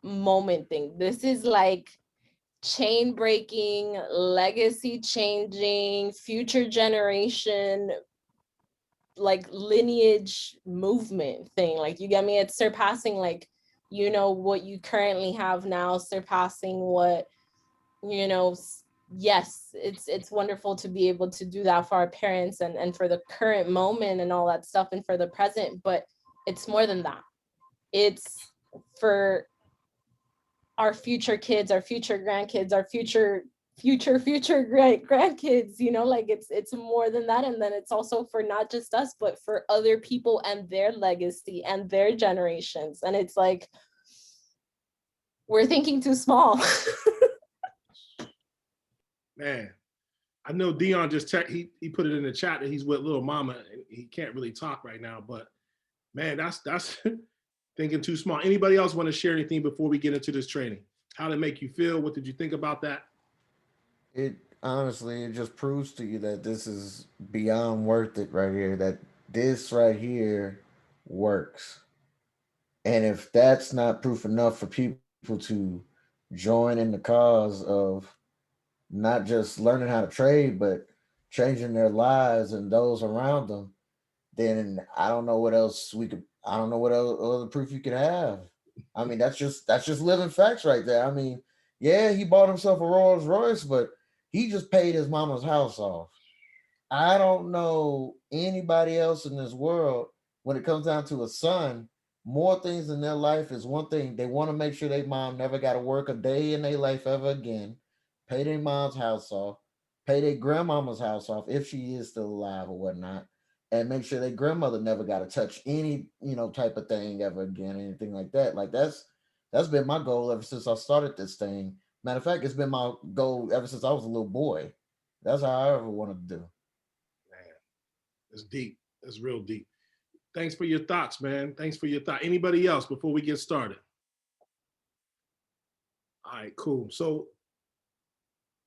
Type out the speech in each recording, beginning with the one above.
moment thing. This is like chain breaking, legacy changing, future generation, like lineage movement thing. Like, you get me? It's surpassing, like, you know, what you currently have now, surpassing what, you know, yes, it's wonderful to be able to do that for our parents and for the current moment and all that stuff and for the present, but it's more than that. It's for our future kids, our future grandkids, our future great grandkids, you know, like it's more than that. And then it's also for not just us, but for other people and their legacy and their generations. And it's like, we're thinking too small. Man, I know Dion just checked, he put it in the chat that he's with little mama and he can't really talk right now, but man, that's thinking too small. Anybody else want to share anything before we get into this training? How did it make you feel? What did you think about that? It honestly, it just proves to you that this is beyond worth it right here. That this right here works. And if that's not proof enough for people to join in the cause of not just learning how to trade, but changing their lives and those around them, then I don't know what else we could. I don't know what other proof you could have. I mean, that's just living facts right there. I mean, yeah, he bought himself a Rolls Royce, but he just paid his mama's house off. I don't know anybody else in this world when it comes down to a son. More things in their life is one thing. They want to make sure their mom never got to work a day in their life ever again. Pay their mom's house off. Pay their grandmama's house off if she is still alive or whatnot. And make sure their grandmother never got to touch any, type of thing ever again, anything like that. Like that's been my goal ever since I started this thing. Matter of fact, it's been my goal ever since I was a little boy. That's how I ever wanted to do. Man, it's deep. It's real deep. Thanks for your thoughts, man. Thanks for your thought. Anybody else before we get started? All right, cool. So,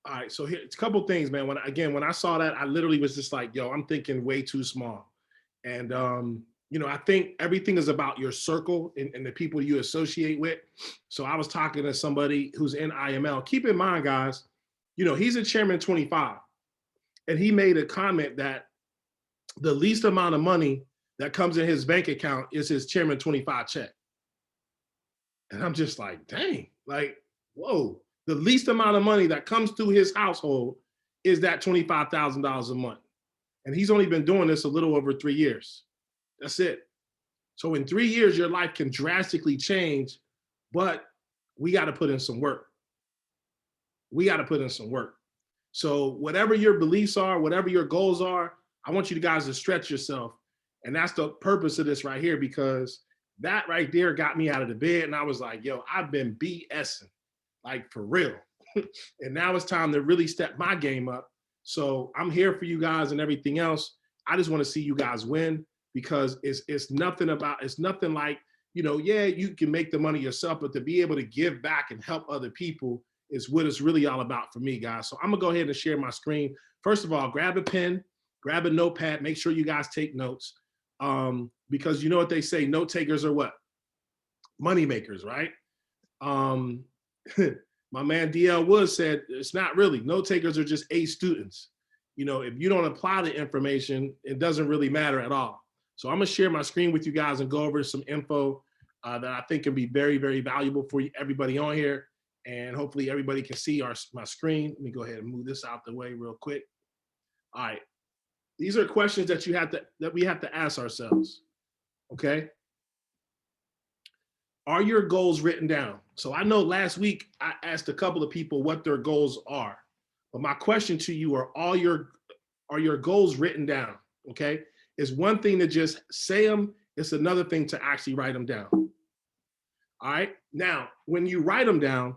all right, so here's a couple things, man. When I saw that, I literally was just like, yo, I'm thinking way too small. And I think everything is about your circle and the people you associate with. So I was talking to somebody who's in IML. Keep in mind, guys, he's a chairman 25, and he made a comment that the least amount of money that comes in his bank account is his chairman 25 check. And I'm just like, dang, like, whoa. The least amount of money that comes through his household is that $25,000 a month. And he's only been doing this a little over 3 years. That's it. So in 3 years, your life can drastically change, but we got to put in some work. We got to put in some work. So whatever your beliefs are, whatever your goals are, I want you guys to stretch yourself. And that's the purpose of this right here, because that right there got me out of the bed. And I was like, yo, I've been BSing, like for real. And now it's time to really step my game up. So I'm here for you guys and everything else. I just want to see you guys win, because it's nothing like, yeah, you can make the money yourself, but to be able to give back and help other people is what it's really all about for me, guys. So I'm gonna go ahead and share my screen. First of all, grab a pen, grab a notepad, make sure you guys take notes. Because you know what they say, note takers are what? Money makers, right? My man DL Woods said, it's not really. Note takers are just A students. If you don't apply the information, it doesn't really matter at all. So I'm gonna share my screen with you guys and go over some info that I think can be very, very valuable for everybody on here. And hopefully everybody can see my screen. Let me go ahead and move this out the way real quick. All right. These are questions that we have to ask ourselves. Okay. Are your goals written down? So I know last week I asked a couple of people what their goals are, but my question to you are your goals written down? Okay. It's one thing to just say them. It's another thing to actually write them down. All right. Now, when you write them down,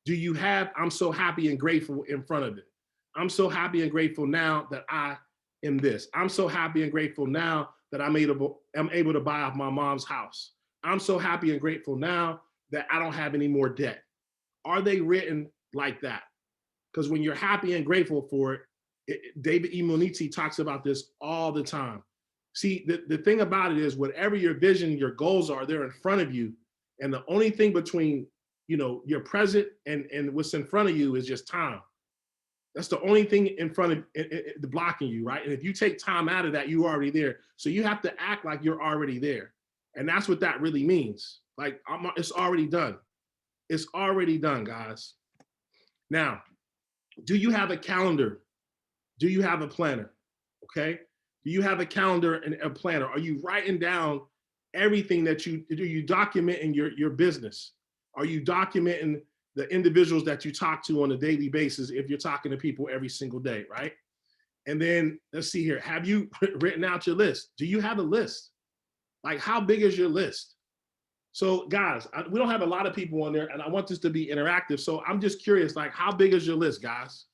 do you have, I'm so happy and grateful in front of it? I'm so happy and grateful now that I am this. I'm so happy and grateful now that I'm able to buy off my mom's house. I'm so happy and grateful now that I don't have any more debt. Are they written like that? Because when you're happy and grateful for it, David E. Munizi talks about this all the time. See, the thing about it is, whatever your vision, your goals are, they're in front of you. And the only thing between you know, your present and what's in front of you is just time. That's the only thing in front of the blocking you, right? And if you take time out of that, you're already there. So you have to act like you're already there. And that's what that really means. Like, it's already done. It's already done, guys. Now, do you have a calendar? Do you have a planner? Okay. Do you have a calendar and a planner? Are you writing down everything that you do? You documenting your business? Are you documenting the individuals that you talk to on a daily basis if you're talking to people every single day, right? And then let's see here. Have you written out your list? Do you have a list? Like, how big is your list? So guys, we don't have a lot of people on there and I want this to be interactive. So I'm just curious, like, how big is your list, guys?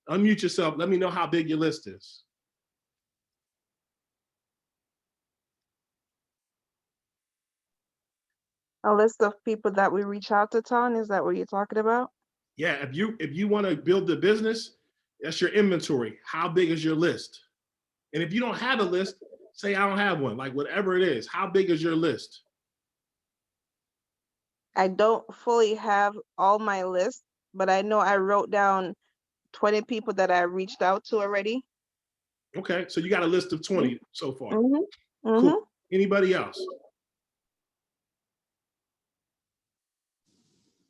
Unmute yourself. Let me know how big your list is. A list of people that we reach out to, Ton, is that what you're talking about? Yeah, if you want to build the business, that's your inventory. How big is your list? And if you don't have a list, say I don't have one, like whatever it is. How big is your list? I don't fully have all my list, but I know I wrote down 20 people that I reached out to already. Okay, so you got a list of 20 so far. Mm-hmm. Mm-hmm. Cool. Anybody else?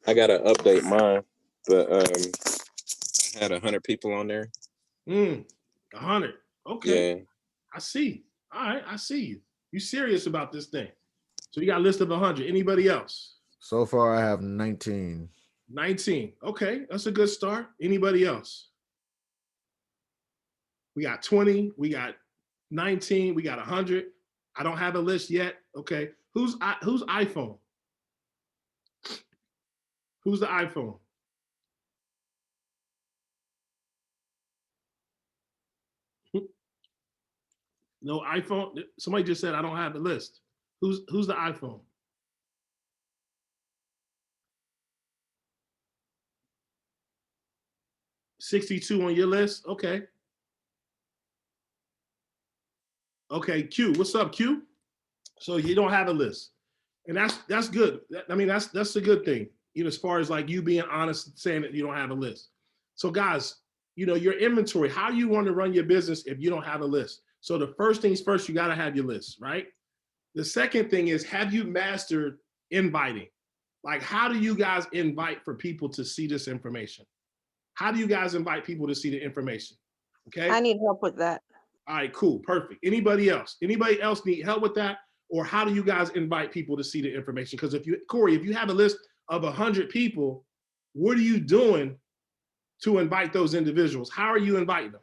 I gotta update mine, but I had 100 people on there. 100. Okay. Yeah. I see. All right, I see you. You serious about this thing. So you got a list of 100. Anybody else? So far, I have 19. 19. Okay, that's a good start. Anybody else? We got 20. We got 19. We got 100. I don't have a list yet. Okay. Who's iPhone? Who's the iPhone? No iPhone. Somebody just said I don't have a list. Who's the iPhone? $62 on your list. Okay. Okay, Q. What's up, Q? So you don't have a list, and that's good. I mean, that's a good thing. You know, as far as like you being honest, saying that you don't have a list. So guys, you know, your inventory. How do you want to run your business if you don't have a list? So the first things first, you got to have your list, right? The second thing is, have you mastered inviting? Like, how do you guys invite for people to see this information? How do you guys invite people to see the information? Okay. I need help with that. All right, cool, perfect. Anybody else? Anybody else need help with that? Or how do you guys invite people to see the information? Because if you, Corey, if you have a list of 100 people, what are you doing to invite those individuals? How are you inviting them?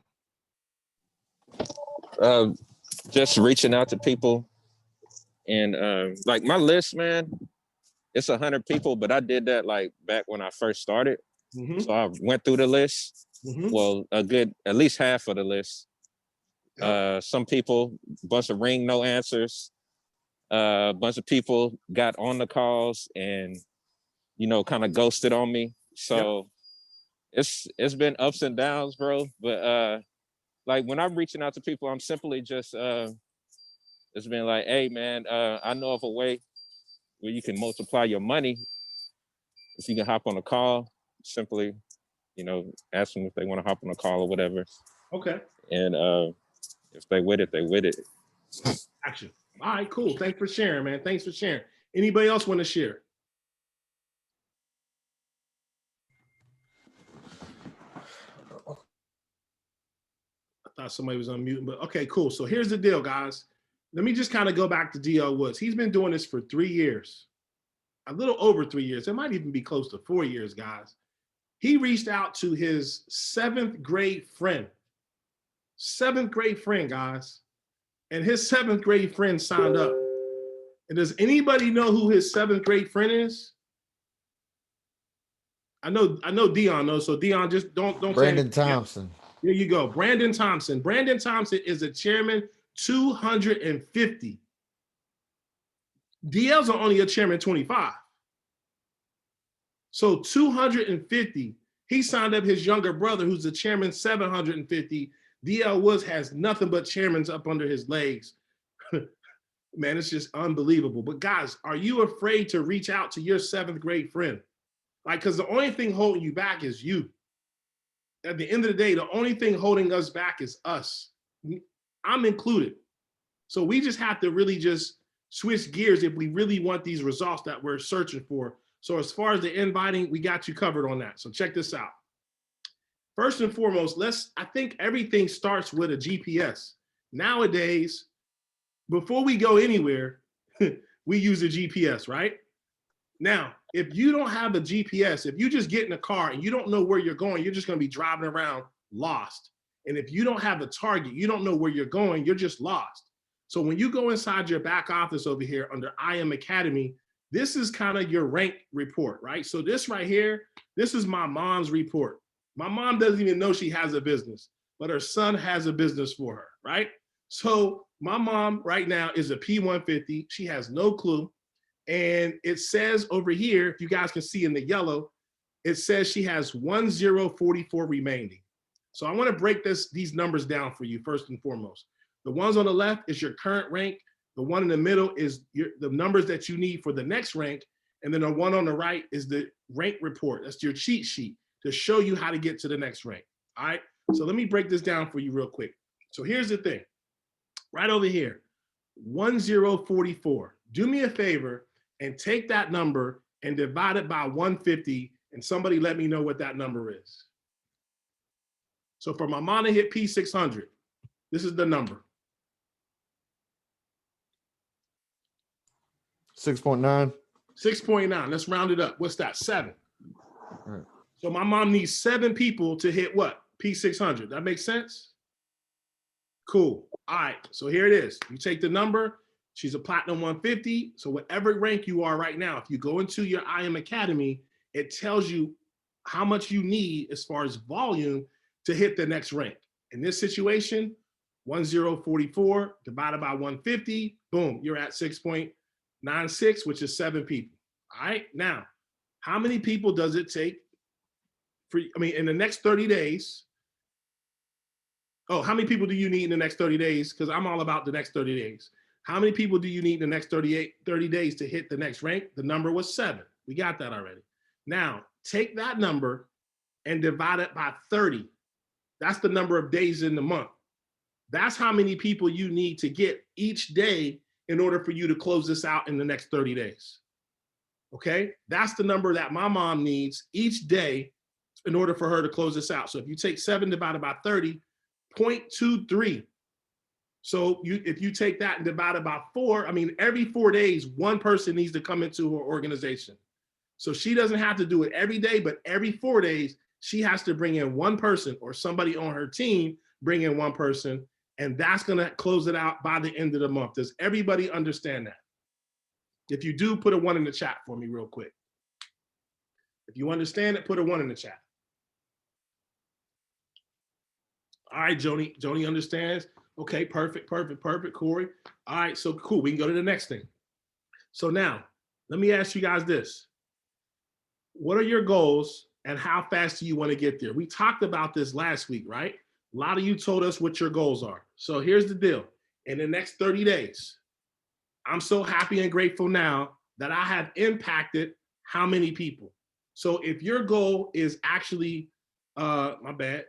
Just reaching out to people, and like my list, man, it's 100 people, but I did that like back when I first started. Mm-hmm. So I went through the list. Mm-hmm. Well, at least half of the list. Some people, bunch of ring no answers. A bunch of people got on the calls and, you know, kind of ghosted on me. So it's been ups and downs, bro. But like when I'm reaching out to people, I'm simply just it's been like, hey man, I know of a way where you can multiply your money. If you can hop on a call, simply, you know, ask them if they want to hop on a call or whatever. Okay. And if they with it, they with it. Action. All right, cool. Thanks for sharing, man. Thanks for sharing. Anybody else want to share? I thought somebody was unmuting, but okay, cool. So here's the deal, guys. Let me just kind of go back to DL Woods. He's been doing this for 3 years, a little over 3 years. It might even be close to 4 years, guys. He reached out to his 7th grade friend. 7th grade friend, guys. And his 7th grade friend signed up. And does anybody know who his 7th grade friend is? I know Dion knows. So Dion, just don't Brandon Thompson. Here you go. Brandon Thompson. Brandon Thompson is a chairman 250. DL's are only a chairman 25. So 250. He signed up his younger brother, who's the chairman 750. DL Woods has nothing but chairmans up under his legs. Man, it's just unbelievable. But guys, are you afraid to reach out to your 7th grade friend? Like, because the only thing holding you back is you. At the end of the day, the only thing holding us back is us. I'm included. So we just have to really just switch gears if we really want these results that we're searching for. So as far as the inviting, we got you covered on that. So check this out. First and foremost, I think everything starts with a GPS. Nowadays, before we go anywhere, we use a GPS, right? Now, if you don't have a GPS, if you just get in a car and you don't know where you're going, you're just going to be driving around lost. And if you don't have a target, you don't know where you're going, you're just lost. So when you go inside your back office over here under I Am Academy, this is kind of your rank report, right? So this right here, this is my mom's report. My mom doesn't even know she has a business, but her son has a business for her, right? So my mom right now is a P150. She has no clue. And it says over here, if you guys can see in the yellow, it says she has 1044 remaining. So I want to break these numbers down for you first and foremost. The ones on the left is your current rank. The one in the middle is the numbers that you need for the next rank. And then the one on the right is the rank report. That's your cheat sheet to show you how to get to the next rank. All right. So let me break this down for you real quick. So here's the thing. Right over here, 1044. Do me a favor and take that number and divide it by 150, and somebody let me know what that number is. So for my mom to hit P600, this is the number. 6.9. 6.9. Let's round it up. What's that? 7. Right. So my mom needs 7 people to hit what? P600. That makes sense? Cool. All right. So here it is. You take the number. She's a platinum 150. So whatever rank you are right now, if you go into your I Am Academy, it tells you how much you need as far as volume to hit the next rank. In this situation, 1044 divided by 150, boom, you're at 6.96, which is 7 people. All right. Now, how many people does it take in the next 30 days? Oh, how many people do you need in the next 30 days? Because I'm all about the next 30 days. How many people do you need in the next 30 days to hit the next rank? The number was 7. We got that already. Now, take that number and divide it by 30. That's the number of days in the month. That's how many people you need to get each day in order for you to close this out in the next 30 days. Okay? That's the number that my mom needs each day in order for her to close this out. So if you take 7 divided by 30, 0.23. So if you take that and divide it by 4, every 4 days, one person needs to come into her organization. So she doesn't have to do it every day, but every 4 days, she has to bring in one person or somebody on her team, bring in one person, and that's going to close it out by the end of the month. Does everybody understand that? If you do, put a 1 in the chat for me real quick. If you understand it, put a 1 in the chat. All right, Joni. Joni understands. Okay, perfect, Corey. All right, so cool. We can go to the next thing. So now, let me ask you guys this. What are your goals and how fast do you want to get there? We talked about this last week, right? A lot of you told us what your goals are. So here's the deal. In the next 30 days, I'm so happy and grateful now that I have impacted how many people. So if your goal is actually, my bad,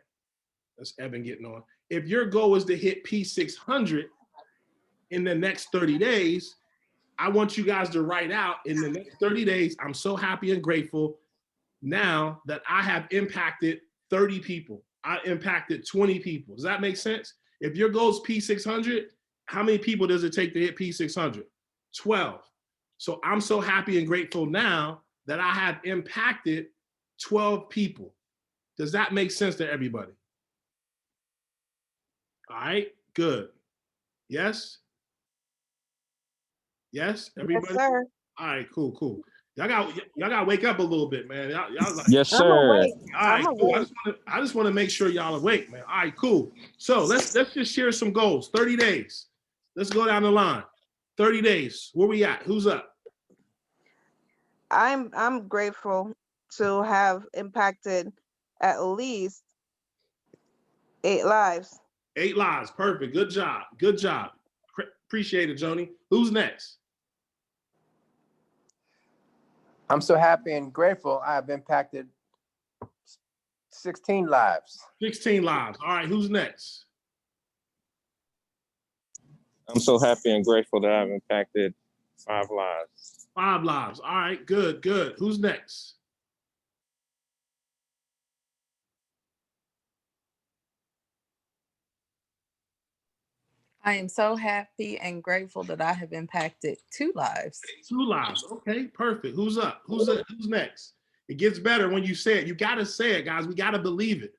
that's Evan getting on. If your goal is to hit P600 in the next 30 days, I want you guys to write out in the next 30 days, I'm so happy and grateful now that I have impacted 30 people. I impacted 20 people. Does that make sense? If your goal is P600, how many people does it take to hit P600? 12. So I'm so happy and grateful now that I have impacted 12 people. Does that make sense to everybody? All right, good. Yes? Yes, everybody? Yes, sir. All right, cool. Y'all got to wake up a little bit, man. Y'all like, Yes, I'm sir. awake. all right, I'm cool. awake. I just want to make sure y'all awake, man. All right, cool. So let's just share some goals. 30 days. Let's go down the line. 30 days. Where we at? Who's up? I'm grateful to have impacted at least 8 lives. 8 lives. Perfect. Good job. Appreciate it, Joni. Who's next? I'm so happy and grateful I have impacted 16 lives. 16 lives. All right, who's next? I'm so happy and grateful that I've impacted 5 lives. 5 lives. All right, good, good. Who's next? I am so happy and grateful that I have impacted 2 lives. 2 lives. Okay, perfect. Who's up? Who's next? It gets better when you say it. You got to say it, guys. We got to believe it.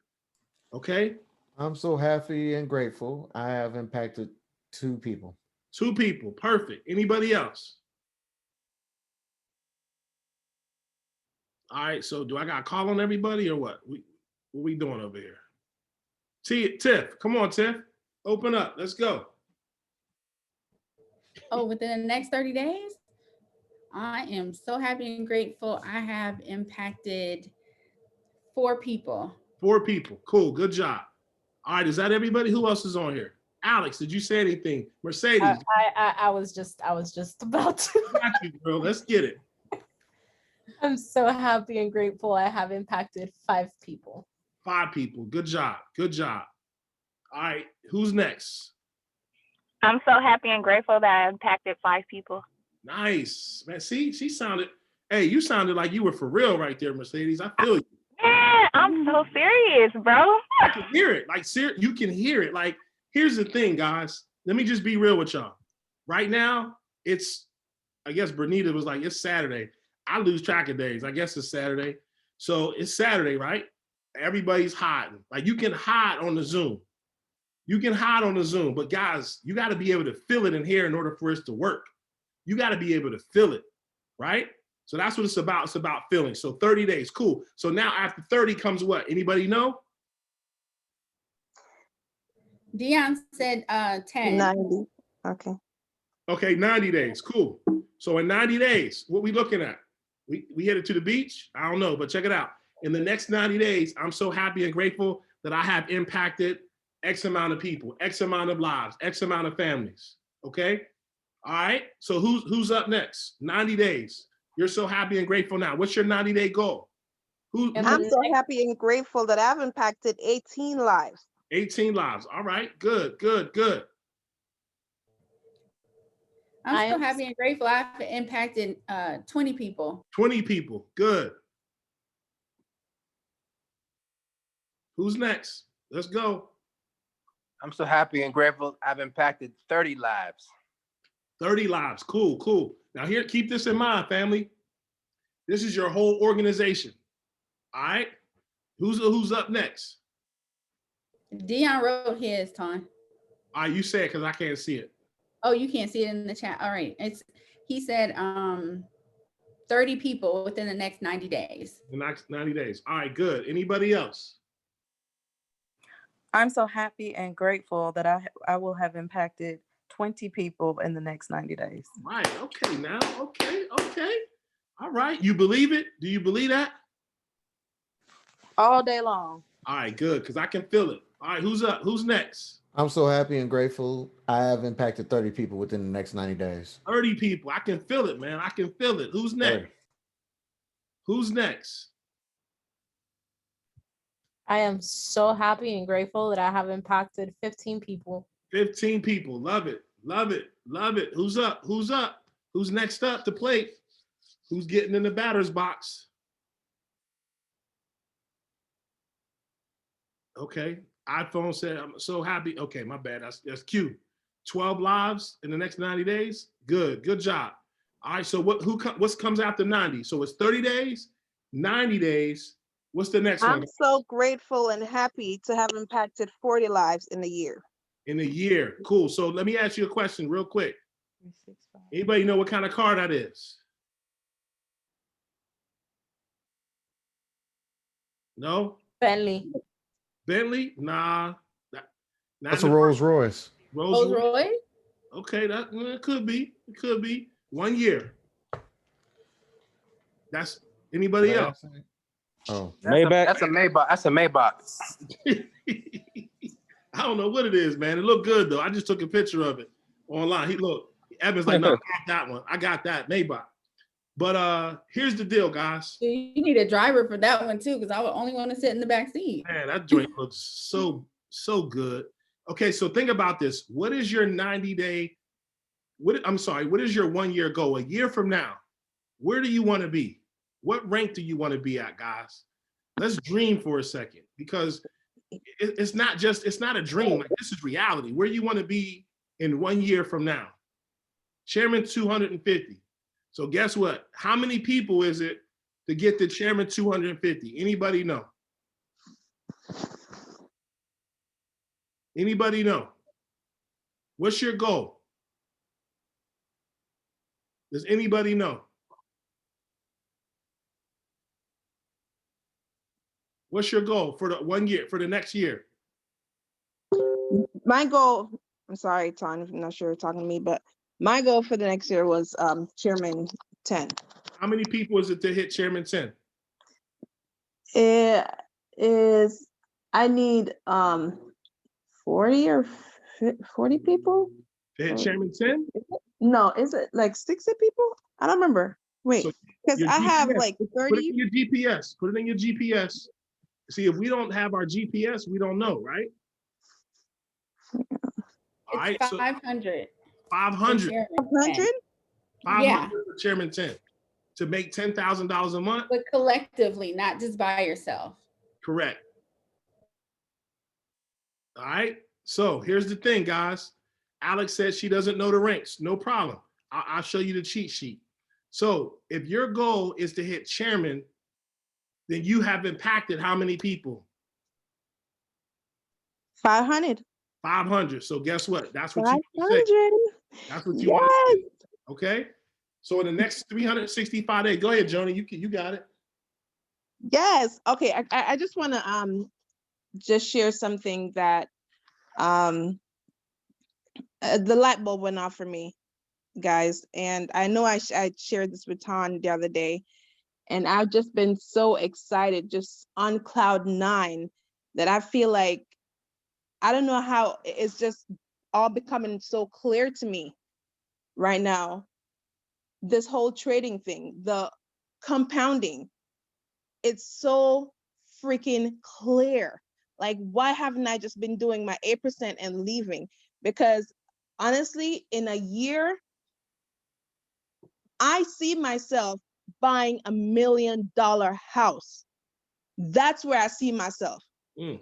Okay? I'm so happy and grateful. I have impacted 2 people. 2 people. Perfect. Anybody else? All right, so do I got to call on everybody or what? What we doing over here? Tiff, come on, Tiff. Open up. Let's go. Oh, within the next 30 days? I am so happy and grateful. I have impacted 4 people. 4 people. Cool. Good job. All right, is that everybody? Who else is on here? Alex, did you say anything? Mercedes. I was just about to. Got you, girl. Let's get it. I'm so happy and grateful. I have impacted 5 people. 5 people. Good job. Good job. All right, who's next? I'm so happy and grateful that I impacted 5 people. Nice. Man, see, hey, you sounded like you were for real right there, Mercedes. I feel you. Man, I'm so serious, bro. I can hear it. Like, you can hear it. Like, here's the thing, guys. Let me just be real with y'all. Right now, I guess Bernita was like, it's Saturday. I lose track of days. I guess it's Saturday. So it's Saturday, right? Everybody's hiding. Like, you can hide on the Zoom. You can hide on the Zoom, but guys, you got to be able to feel it in here in order for it to work. You got to be able to feel it, right? So that's what it's about. It's about feeling. So 30 days, cool. So now after 30 comes what? Anybody know? Dion said 10. 90. Okay. Okay, 90 days, cool. So in 90 days, what we looking at? We headed to the beach? I don't know, but check it out. In the next 90 days, I'm so happy and grateful that I have impacted X amount of people, X amount of lives, X amount of families, okay? All right, so who's up next? 90 days. You're so happy and grateful now. What's your 90-day goal? I'm so happy and grateful that I've impacted 18 lives. 18 lives. All right, good, good, good. I'm so happy and grateful I've impacted 20 people. 20 people, good. Who's next? Let's go. I'm so happy and grateful I've impacted 30 lives. 30 lives, cool, cool. Now here, keep this in mind, family. This is your whole organization, all right? Who's up next? Dion wrote his, Ton. All right, you say it because I can't see it. Oh, you can't see it in the chat. All right, he said 30 people within the next 90 days. The next 90 days. All right, good. Anybody else? I'm so happy and grateful that I will have impacted 20 people in the next 90 days. Right, okay now, okay. All right, you believe it? Do you believe that? All day long. All right, good, because I can feel it. All right, who's up? Who's next? I'm so happy and grateful. I have impacted 30 people within the next 90 days. 30 people. I can feel it, man. I can feel it. Who's next? 30. Who's next? I am so happy and grateful that I have impacted 15 people. 15 people. Love it. Love it. Love it. Who's up? Who's up? Who's next up to plate? Who's getting in the batter's box? Okay. iPhone said, I'm so happy. Okay, my bad. That's Q. 12 lives in the next 90 days. Good. Good job. All right. So what comes after 90? So it's 30 days, 90 days. What's the next one? I'm so grateful and happy to have impacted 40 lives in a year. In a year. Cool. So let me ask you a question real quick. Anybody know what kind of car that is? No? Bentley. Bentley? Nah. That's a Rolls Royce. Rolls Royce? Okay, it could be. It could be. 1 year. That's anybody else? Oh, Maybach. That's a Maybach. That's a Maybach. I don't know what it is, man. It looked good though. I just took a picture of it online. Evans like, no, I got that one. I got that Maybach. But here's the deal, guys. You need a driver for that one too, because I would only want to sit in the back seat. Man, that joint looks so good. Okay, so think about this. What is your 90-day? What is your 1 year goal? A year from now, where do you want to be? What rank do you want to be at, guys? Let's dream for a second, because it's not a dream. Like, this is reality. Where you want to be in 1 year from now? Chairman 250. So guess what? How many people is it to get to Chairman 250? Anybody know? Anybody know? What's your goal? Does anybody know? What's your goal for the 1 year, for the next year? My goal, I'm sorry, Ton, I'm not sure you're talking to me, but my goal for the next year was Chairman 10. How many people is it to hit Chairman 10? It is, I need 40 or 40 people? To hit Chairman 10? No, is it like 60 people? I don't remember. Wait, So because your I have GPS, like Put it 30. in your GPS. Put it in your GPS. See, if we don't have our GPS, we don't know, right? All right, It's so 500. 500. 100? 500 Yeah, for Chairman 10 to make $10,000 a month. but collectively, not just by yourself. Correct. All right. So here's the thing, guys. Alex said she doesn't know the ranks. No problem. I'll show you the cheat sheet. So if your goal is to hit chairman, then you have impacted how many people? 500. 500. So guess what? That's what you want to say. 500. That's what you want to Yes. say. Okay. So in the next 365 days, go ahead, Joni. You got it. Yes. Okay. I just want to just share something that the light bulb went off for me, guys. And I know I shared this with Ton the other day, and I've just been so excited, just on cloud 9, that I feel like, I don't know how it's just all becoming so clear to me right now. This whole trading thing, the compounding, it's so freaking clear. Like, why haven't I just been doing my 8% and leaving? Because honestly, in a year, I see myself buying $1 million house. That's where I see myself. Mm.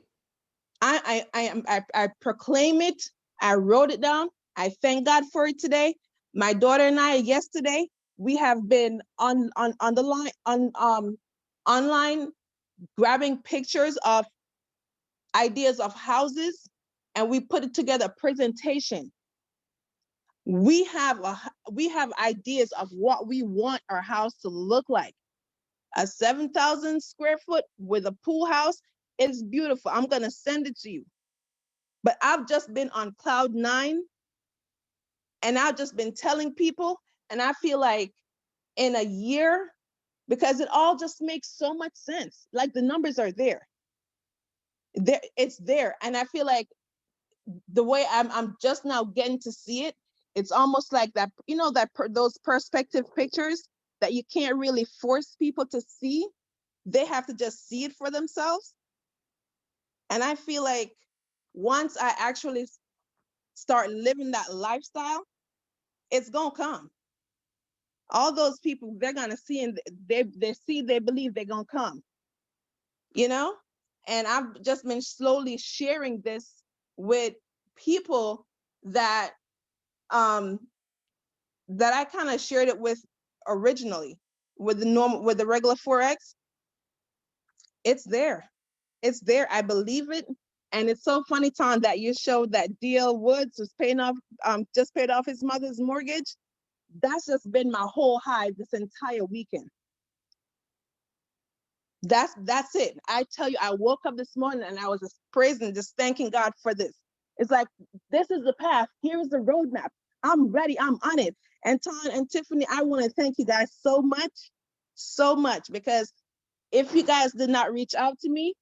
I proclaim it. I wrote it down. I thank God for it today. My daughter and I, yesterday, we have been on the line, online, grabbing pictures of ideas of houses, and we put it together, a presentation. We have ideas of what we want our house to look like. A 7,000 square foot with a pool house is beautiful. I'm gonna send it to you. But I've just been on cloud 9, and I've just been telling people, and I feel like in a year, because it all just makes so much sense. Like, the numbers are there. It's there. And I feel like the way I'm just now getting to see it, it's almost like that, those perspective pictures that you can't really force people to see. They have to just see it for themselves. And I feel like once I actually start living that lifestyle, it's gonna come. All those people, they're gonna see, and they believe they're gonna come, you know? And I've just been slowly sharing this with people that that I kind of shared it with originally, with the regular Forex. It's there. It's there. I believe it. And it's so funny, Tom, that you showed that D.L. Woods was just paid off his mother's mortgage. That's just been my whole high this entire weekend. That's it. I tell you, I woke up this morning and I was just praising, just thanking God for this. It's like, this is the path. Here is the roadmap. I'm ready. I'm on it. And Ton and Tiffany, I want to thank you guys so much, because if you guys did not reach out to me,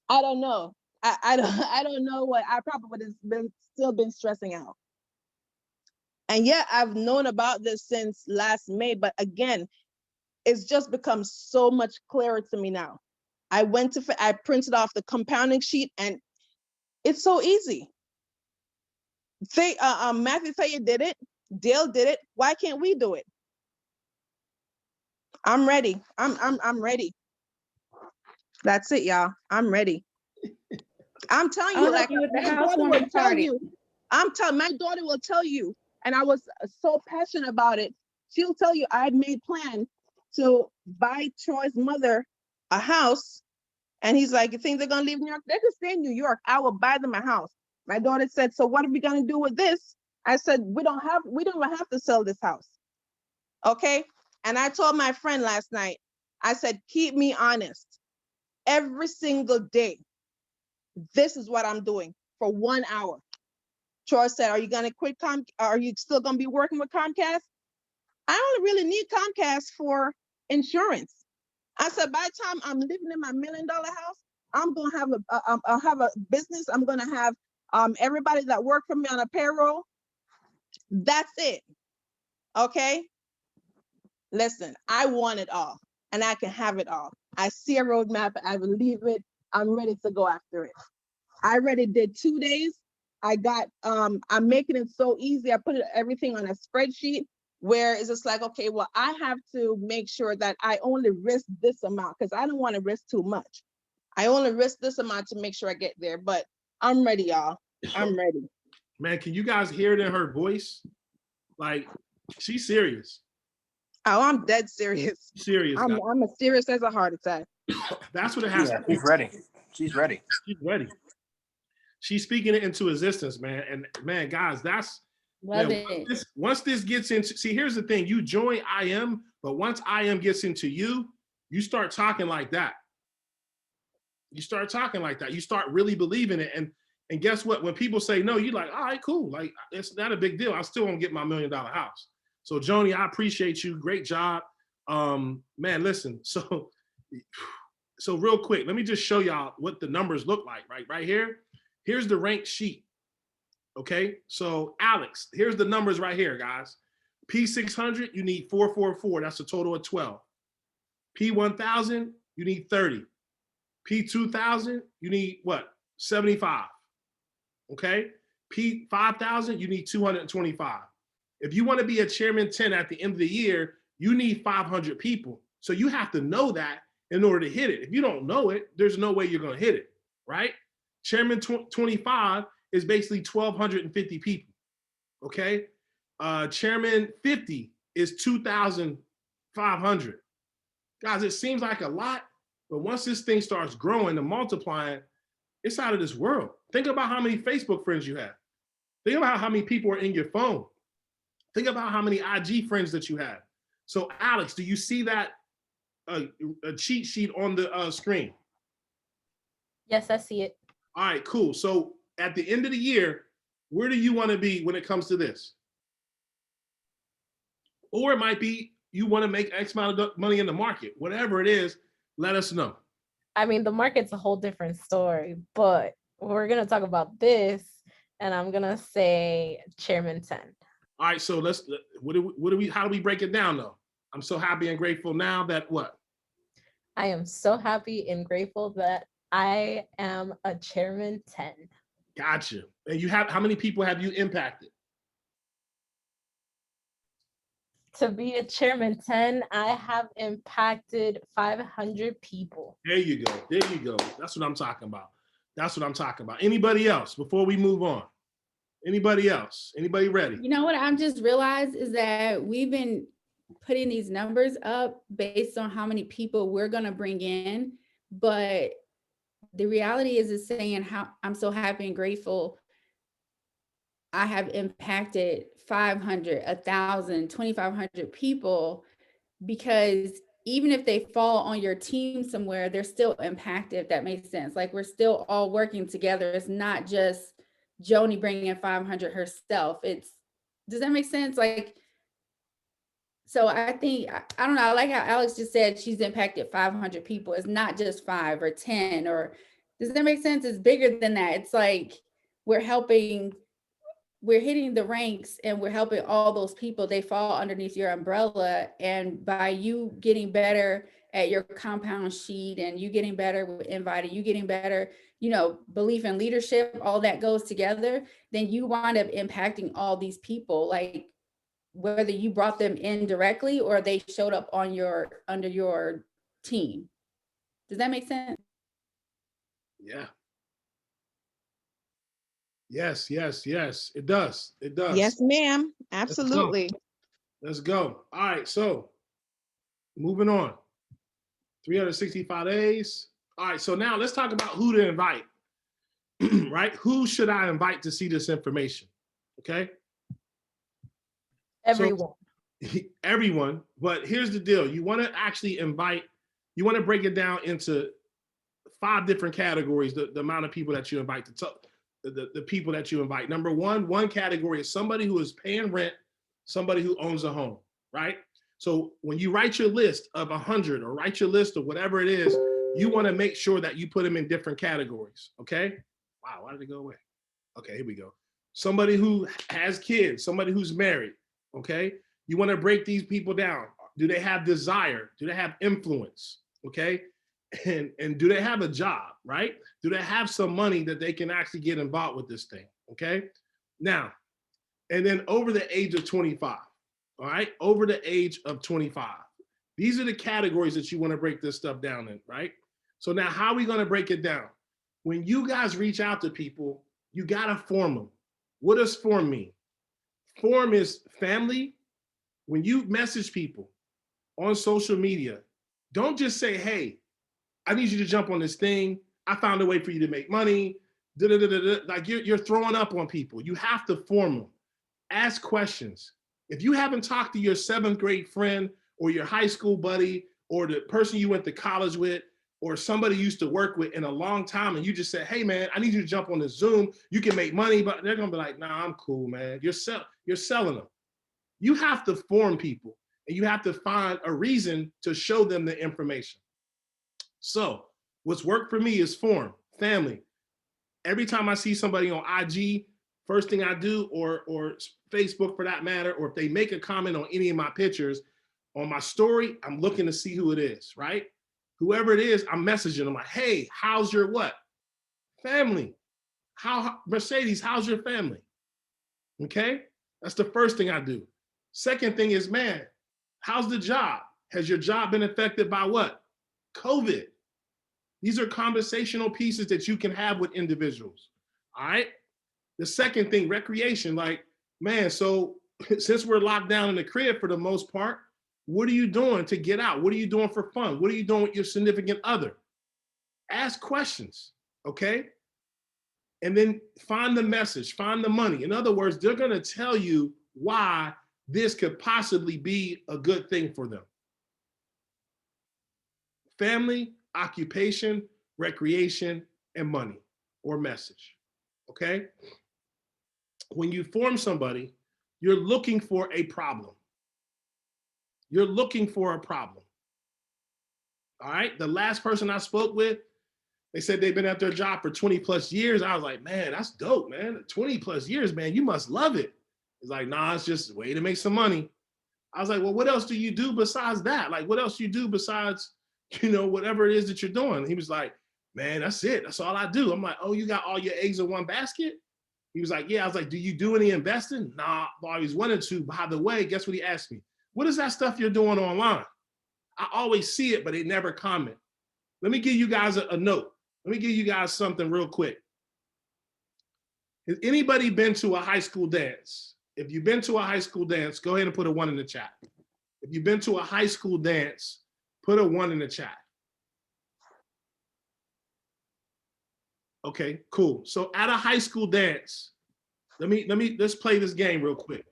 I don't know. I don't know what I probably would have still been stressing out. And yeah, I've known about this since last May, but again, it's just become so much clearer to me now. I printed off the compounding sheet and it's so easy. Matthew Thayer did it. Dale did it. Why can't we do it? I'm ready. I'm ready. That's it, y'all. I'm ready. I'm telling you, I'll like help you with the my daughter will housewarming tell party. you. My daughter will tell you, and I was so passionate about it. She'll tell you I made plans to buy Troy's mother a house, and he's like, "You think they're gonna leave New York? They can stay in New York. I will buy them a house." My daughter said, "So what are we gonna do with this?" I said, we don't even have to sell this house. Okay. And I told my friend last night, I said, keep me honest. Every single day, this is what I'm doing for 1 hour. Troy said, are you gonna quit are you still gonna be working with Comcast? I only really need Comcast for insurance. I said, by the time I'm living in my $1 million house, I'm gonna have I'll have a business. I'm gonna have everybody that work for me on a payroll. That's it. Okay. Listen, I want it all and I can have it all. I see a roadmap. I believe it. I'm ready to go after it. I already did 2 days. I'm making it so easy. I put everything on a spreadsheet where it's just like, okay, well, I have to make sure that I only risk this amount because I don't want to risk too much. I only risk this amount to make sure I get there, but I'm ready, y'all. I'm ready. Man, can you guys hear it in her voice? Like, she's serious. Oh, I'm dead serious. Serious. I'm as serious as a heart attack. That's what it has to be. She's ready. She's ready. She's ready. She's speaking it into existence, man. And man, guys, that's Love man, it. once this gets into, see, here's the thing. You join IM, but once IM gets into you, you start talking like that. You start talking like that. You start really believing it. And guess what? When people say no, you're like, all right, cool. Like, it's not a big deal. I still won't get my $1 million house. So Joni, I appreciate you. Great job. Man, listen. So real quick, let me just show y'all what the numbers look like, right here. Here's the rank sheet. Okay. So Alex, here's the numbers right here, guys. P600, you need 444. That's a total of 12. P1000, you need 30. P2000, you need what? 75. Okay. P5000, you need 225. If you want to be a chairman 10 at the end of the year, you need 500 people. So you have to know that in order to hit it. If you don't know it, there's no way you're going to hit it, right? Chairman 25 is basically 1,250 people, okay? Chairman 50 is 2,500. Guys, it seems like a lot, but once this thing starts growing and multiplying, it's out of this world. Think about how many Facebook friends you have. Think about how many people are in your phone. Think about how many IG friends that you have. So Alex, do you see that a cheat sheet on the screen? Yes, I see it. All right, cool. So at the end of the year, where do you want to be when it comes to this? Or it might be you want to make X amount of money in the market. Whatever it is, let us know. I mean, the market's a whole different story, but we're going to talk about this, and I'm going to say Chairman 10. All right, so how do we break it down though? I'm so happy and grateful now that what? I am so happy and grateful that I am a Chairman 10. Gotcha. And how many people have you impacted? To be a Chairman 10, I have impacted 500 people. There you go. There you go. That's what I'm talking about. That's what I'm talking about. Anybody else before we move on? Anybody else? Anybody ready? You know what I've just realized is that we've been putting these numbers up based on how many people we're going to bring in. But the reality is saying how I'm so happy and grateful I have impacted 500, 1,000, 2,500 people, because even if they fall on your team somewhere, they're still impacted, if that makes sense. Like, we're still all working together. It's not just Joni bringing in 500 herself. Does that make sense? Like, so I think, I don't know, I like how Alex just said she's impacted 500 people. It's not just 5 or 10, or does that make sense? It's bigger than that. It's like we're helping we're hitting the ranks and we're helping all those people. They fall underneath your umbrella. And by you getting better at your compound sheet and you getting better with inviting, you getting better, you know, belief in leadership, all that goes together, then you wind up impacting all these people, like whether you brought them in directly or they showed up on your, under your team. Does that make sense? Yeah. Yes, yes, yes. It does. It does. Yes, ma'am. Let's go. Absolutely. Let's go. All right. So moving on. 365 days. All right. So now let's talk about who to invite. Right? Who should I invite to see this information? Okay. Everyone. So, everyone. But here's the deal. You want to actually invite, you want to break it down into 5 different categories, the amount of people that you invite to talk. The people that you invite. Number one category is somebody who is paying rent, somebody who owns a home, right? So when you write your list of 100 or write your list of whatever it is, you want to make sure that you put them in different categories, okay? Wow, why did it go away? Okay, here we go. Somebody who has kids, somebody who's married, okay? You want to break these people down. Do they have desire? Do they have influence, okay? And do they have a job, right? Do they have some money that they can actually get involved with this thing, okay? Now, and then over the age of 25, all right? Over the age of 25. These are the categories that you want to break this stuff down in, right? So now how are we going to break it down? When you guys reach out to people, you got to form them. What does form mean? Form is family. When you message people on social media, don't just say, hey, I need you to jump on this thing. I found a way for you to make money. Like you're throwing up on people. You have to form them. Ask questions. If you haven't talked to your 7th grade friend or your high school buddy or the person you went to college with or somebody you used to work with in a long time and you just said, hey man, I need you to jump on this Zoom. You can make money, but they're gonna be like, nah, I'm cool, man. You're selling them. You have to form people and you have to find a reason to show them the information. So what's worked for me is form, family. Every time I see somebody on IG, first thing I do, or Facebook for that matter, or if they make a comment on any of my pictures, on my story, I'm looking to see who it is, right? Whoever it is, I'm messaging them like, hey, how's your what? Family. Mercedes, how's your family? Okay? That's the first thing I do. Second thing is, man, how's the job? Has your job been affected by what? COVID. These are conversational pieces that you can have with individuals, all right? The second thing, recreation, like, man, so since we're locked down in the crib for the most part, what are you doing to get out? What are you doing for fun? What are you doing with your significant other? Ask questions, okay? And then find the message, find the money. In other words, they're gonna tell you why this could possibly be a good thing for them. Family, occupation, recreation, and money or message, okay? When you form somebody, you're looking for a problem. You're looking for a problem, all right? The last person I spoke with, they said they've been at their job for 20 plus years. I was like, man, that's dope, man. 20 plus years, man, you must love it. It's like, nah, it's just a way to make some money. I was like, well, what else do you do besides that? Like, what else do you do besides, whatever it is that you're doing? He was like, man, that's it. That's all I do. I'm like, oh, you got all your eggs in one basket? He was like, yeah. I was like, do you do any investing? Nah, I always wanted to. By the way, guess what he asked me? What is that stuff you're doing online? I always see it, but they never comment. Let me give you guys a note. Let me give you guys something real quick. Has anybody been to a high school dance? If you've been to a high school dance, go ahead and put a 1 in the chat. If you've been to a high school dance, put a 1 in the chat. Okay, cool. So at a high school dance, let's play this game real quick.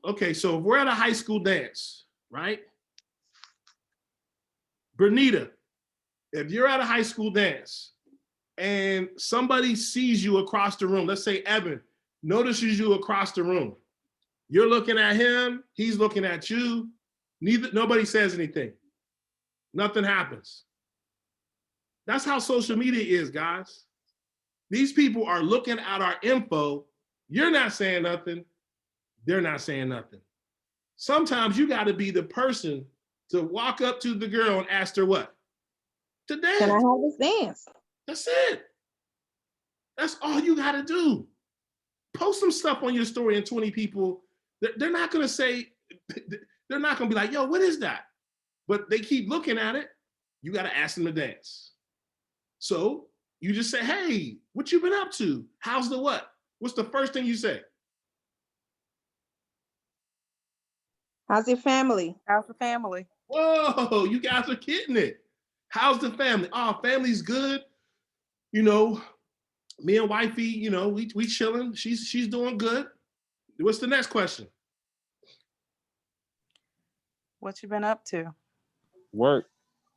Okay, so if we're at a high school dance, right? Bernita, if you're at a high school dance and somebody sees you across the room, let's say Evan notices you across the room, you're looking at him, he's looking at you, nobody says anything. Nothing happens. That's how social media is, guys. These people are looking at our info You're not saying nothing. They're not saying nothing. Sometimes you got to be the person to walk up to the girl and ask her what? To dance. Can I have this dance? That's it. That's all you got to do. Post some stuff on your story and 20 people, they're not going to say, they're not going to be like, yo, what is that? But they keep looking at it. You got to ask them to dance. So you just say, hey, what you been up to? How's the what? What's the first thing you say? How's your family? How's the family? Whoa, you guys are kidding it. How's the family? Oh, family's good. You know, me and wifey, you know, we chilling. She's doing good. What's the next question? What you been up to? Work.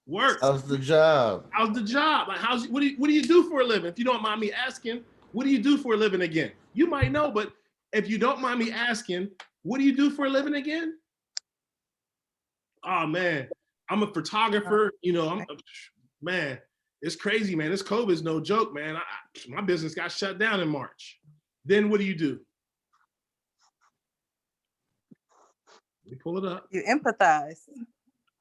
Work. How's the job? How's the job? Like, what do you do for a living? If you don't mind me asking, what do you do for a living again? You might know, but if you don't mind me asking, what do you do for a living again? Oh man, I'm a photographer. You know, man, it's crazy, man. This COVID is no joke, man. My business got shut down in March. Then what do you do? Let me pull it up. You empathize.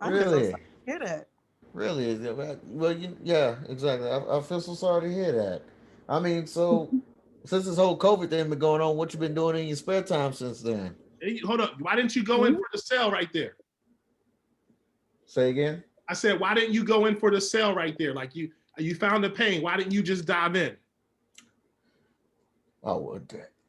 Really? Hear that. Really? Well, yeah, exactly. I feel so sorry to hear that. I mean, so since this whole COVID thing been going on, what you been doing in your spare time since then? Hey, hold up. Why didn't you go in for the sale right there? Say again? I said, why didn't you go in for the sale right there? Like you found the pain. Why didn't you just dive in? Oh, well,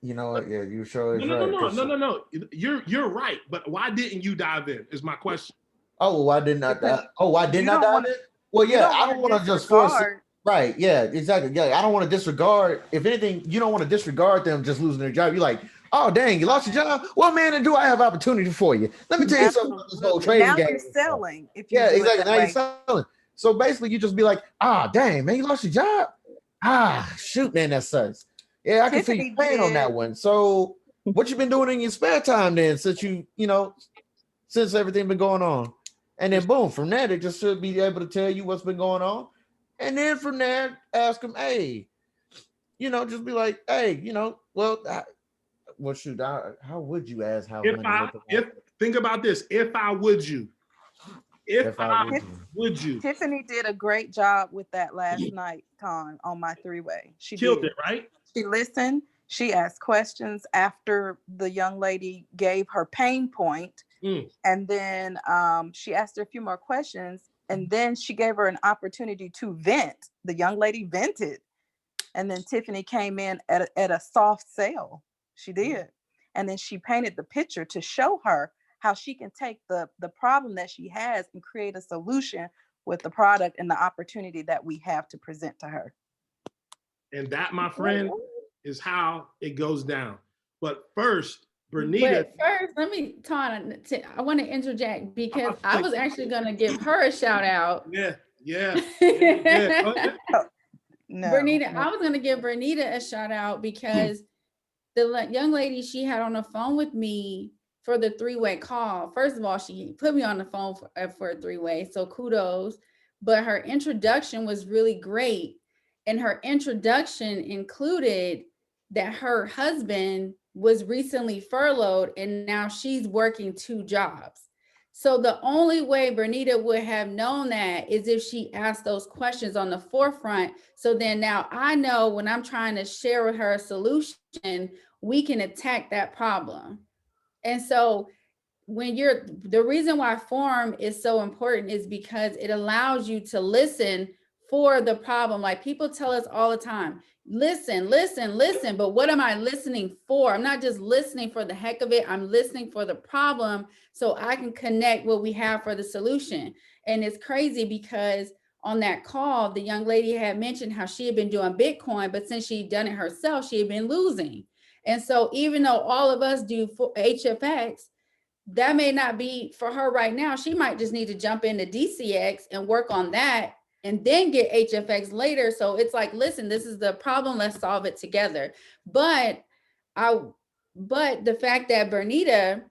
you know what? Yeah, you sure is No, right. no. You're right. But why didn't you dive in? Is my question. Oh, well, why didn't I? Why didn't I dive in? Well, You yeah, don't I don't want to just force it. Right? Yeah, exactly. Yeah, I don't want to disregard. If anything, you don't want to disregard them just losing their job. You're like, oh, dang, you lost your job. Well, man, do I have opportunity for you? Let me tell you something about this whole trading Now game. you're selling. If you Yeah, do exactly. It Now that you're way. selling. So basically, you just be like, ah, dang, man, you lost your job. Ah, shoot, man, that sucks. Yeah, I can feel your pain on that one. So, what you been doing in your spare time then, since since everything been going on? And then boom, from there, they just should be able to tell you what's been going on. And then from there, ask them, hey, just be like, hey, shoot, how would you ask how Think about this, if I would you. Would you? Tiffany did a great job with that last night, Con, on my three-way. She killed did. It, right? She listened. She asked questions after the young lady gave her pain point. And then she asked her a few more questions. And then she gave her an opportunity to vent. The young lady vented. And then Tiffany came in at a soft sale. She did. And then she painted the picture to show her how she can take the problem that she has and create a solution with the product and the opportunity that we have to present to her. And that, my friend, is how it goes down. But first, Bernita. But first, let me, Tana, I want to interject because I was actually going to give her a shout out. Yeah. No, Bernita, I was going to give Bernita a shout out because the young lady she had on the phone with me for the three-way call. First of all, she put me on the phone for a three-way, so kudos. But her introduction was really great. And her introduction included that her husband was recently furloughed and now she's working 2 jobs. So the only way Bernita would have known that is if she asked those questions on the forefront. So then now I know when I'm trying to share with her a solution, we can attack that problem. And so the reason why form is so important is because it allows you to listen for the problem. Like people tell us all the time, listen, but what am I listening for? I'm not just listening for the heck of it. I'm listening for the problem so I can connect what we have for the solution. And it's crazy because on that call, the young lady had mentioned how she had been doing Bitcoin, but since she'd done it herself, she had been losing. And so even though all of us do HFX, that may not be for her right now. She might just need to jump into DCX and work on that and then get HFX later. So it's like, listen, this is the problem. Let's solve it together. But the fact that Bernita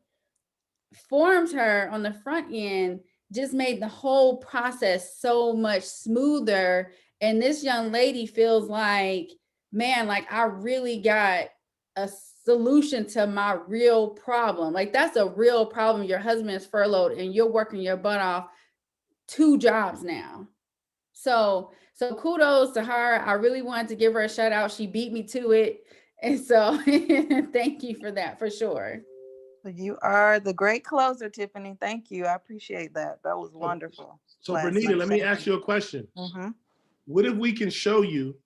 formed her on the front end just made the whole process so much smoother. And this young lady feels like, man, like I really got a solution to my real problem. Like that's a real problem. Your husband is furloughed and you're working your butt off 2 jobs now. So kudos to her. I really wanted to give her a shout out. She beat me to it. And so thank you for that, for sure. You are the great closer, Tiffany. Thank you. I appreciate that. That was wonderful. So Bernita, let me ask you a question. What if we can show you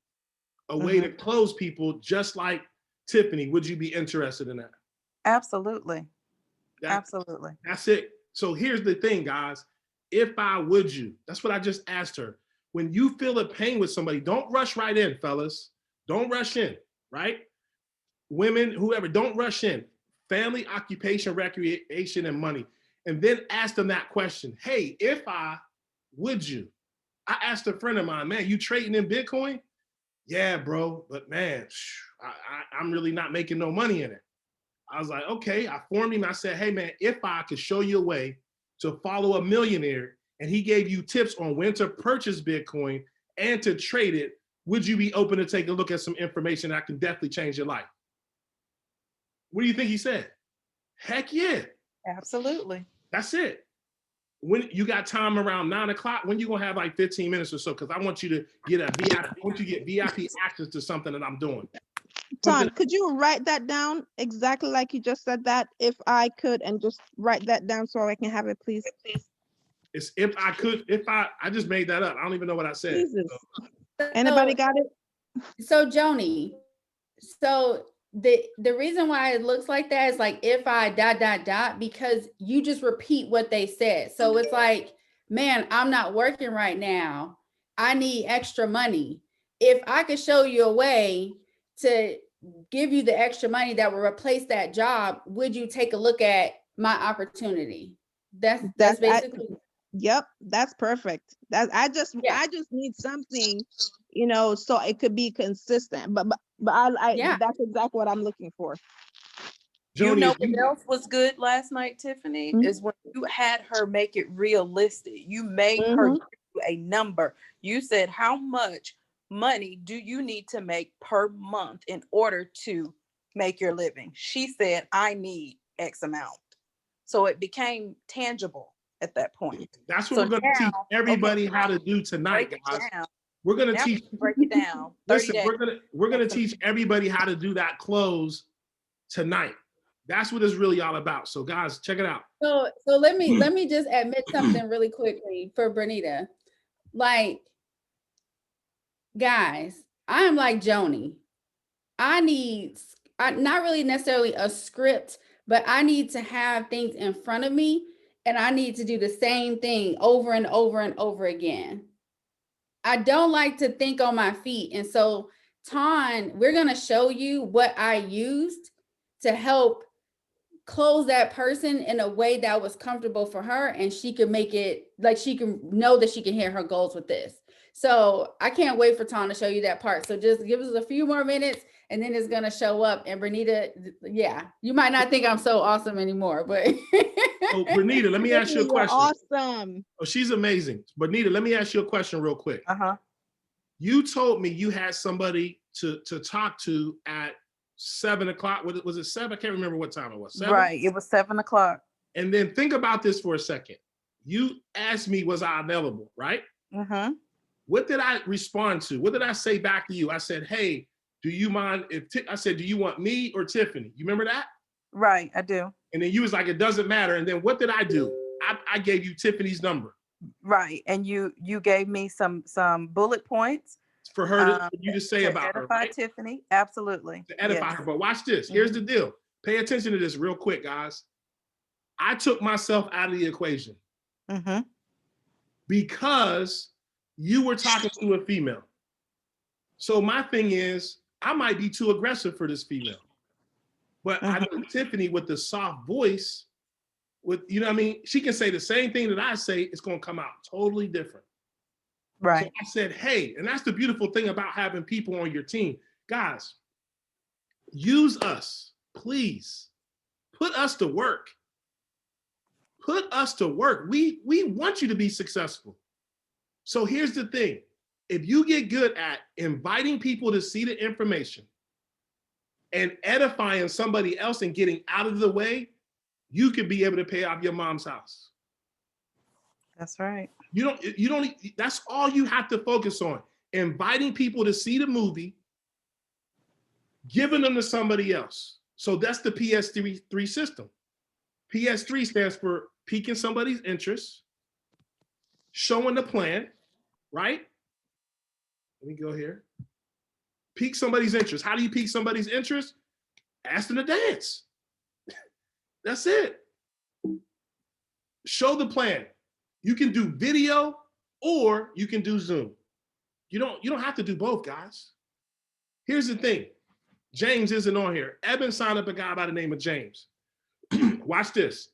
a way to close people just like Tiffany? Would you be interested in that? Absolutely. Absolutely. That's it. So here's the thing, guys. If I would you, that's what I just asked her. When you feel a pain with somebody, don't rush right in, fellas. Don't rush in, right? Women, whoever, don't rush in. Family, occupation, recreation, and money. And then ask them that question. Hey, if I would you? I asked a friend of mine, man, you trading in Bitcoin? Yeah, bro, but man, I'm really not making no money in it. I was like, okay, I formed him. I said, hey man, if I could show you a way to follow a millionaire and he gave you tips on when to purchase Bitcoin and to trade it, would you be open to take a look at some information that can definitely change your life? What do you think he said? Heck yeah. Absolutely. That's it. When you got time around 9 o'clock, when you gonna have like 15 minutes or so? Because I want you to get VIP access to something that I'm doing. Ton, could you write that down exactly like you just said that? If I could, and just write that down so I can have it, please. It's if I could, I just made that up. I don't even know what I said. Jesus. Anybody got it? So Joni, so the reason why it looks like that is like if I ... because you just repeat what they said. So it's like, man, I'm not working right now. I need extra money. If I could show you a way to give you the extra money that will replace that job, would you take a look at my opportunity? That's basically. Yep, that's perfect. I just need something, so it could be consistent. But that's exactly what I'm looking for. You know what else was good last night, Tiffany? Is when you had her make it realistic. You made her give you a number. You said, how much money do you need to make per month in order to make your living? She said, I need X amount. So it became tangible at that point. That's what we're going to teach everybody how to do tonight, guys. We're going to teach. Break it down. Listen, we're going to teach everybody how to do that close tonight. That's what it's really all about. So guys, check it out. So let me just admit something really quickly for Bernita. Like, guys, I am like Joni. I need not really necessarily a script, but I need to have things in front of me and I need to do the same thing over and over and over again. I don't like to think on my feet. And so, Ton, we're going to show you what I used to help close that person in a way that was comfortable for her, and she could make it like she can know that she can hit her goals with this. So I can't wait for Ton to show you that part. So just give us a few more minutes and then it's going to show up. And Bernita, yeah, you might not think I'm so awesome anymore, but. Oh, Bernita, let me ask you a question. Awesome. Oh, she's amazing. Bernita, let me ask you a question real quick. You told me you had somebody to talk to at 7 o'clock. Was it 7? I can't remember what time it was. 7? Right. It was 7 o'clock. And then think about this for a second. You asked me, was I available, right? What did I respond to? What did I say back to you? I said, hey, do you mind if I said, do you want me or Tiffany? You remember that? Right, I do. And then you was like, it doesn't matter. And then what did I do? I gave you Tiffany's number. Right. And you gave me some bullet points for her you to say about her, right? Tiffany, absolutely. To edify her. But watch this. Here's the deal. Pay attention to this real quick, guys. I took myself out of the equation because you were talking to a female. So my thing is, I might be too aggressive for this female. But I know Tiffany with the soft voice, with, you know what I mean? She can say the same thing that I say, it's going to come out totally different. Right. So I said, hey, and that's the beautiful thing about having people on your team. Guys, use us, please. Put us to work. Put us to work. We want you to be successful. So here's the thing. If you get good at inviting people to see the information and edifying somebody else and getting out of the way, you could be able to pay off your mom's house. That's right. You don't, that's all you have to focus on. Inviting people to see the movie, giving them to somebody else. So that's the PS3 system. PS3 stands for piquing somebody's interest, showing the plan, right? Let me go here. Pique somebody's interest. How do you pique somebody's interest? Ask them to dance. That's it. Show the plan. You can do video or you can do Zoom. You don't have to do both, guys. Here's the thing. James isn't on here. Eben signed up a guy by the name of James. Watch this.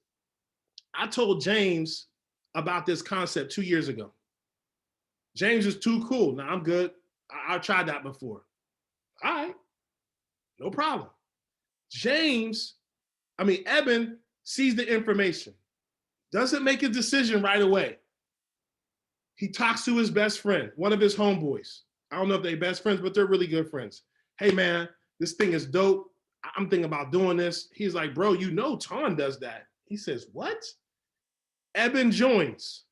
I told James about this concept 2 years ago. James is too cool. Now I'm good. I tried that before. All right. No problem. Eben sees the information, doesn't make a decision right away. He talks to his best friend, one of his homeboys. I don't know if they're best friends, but they're really good friends. Hey man, this thing is dope. I'm thinking about doing this. He's like, bro, you know Ton does that. He says, what? Eben joins.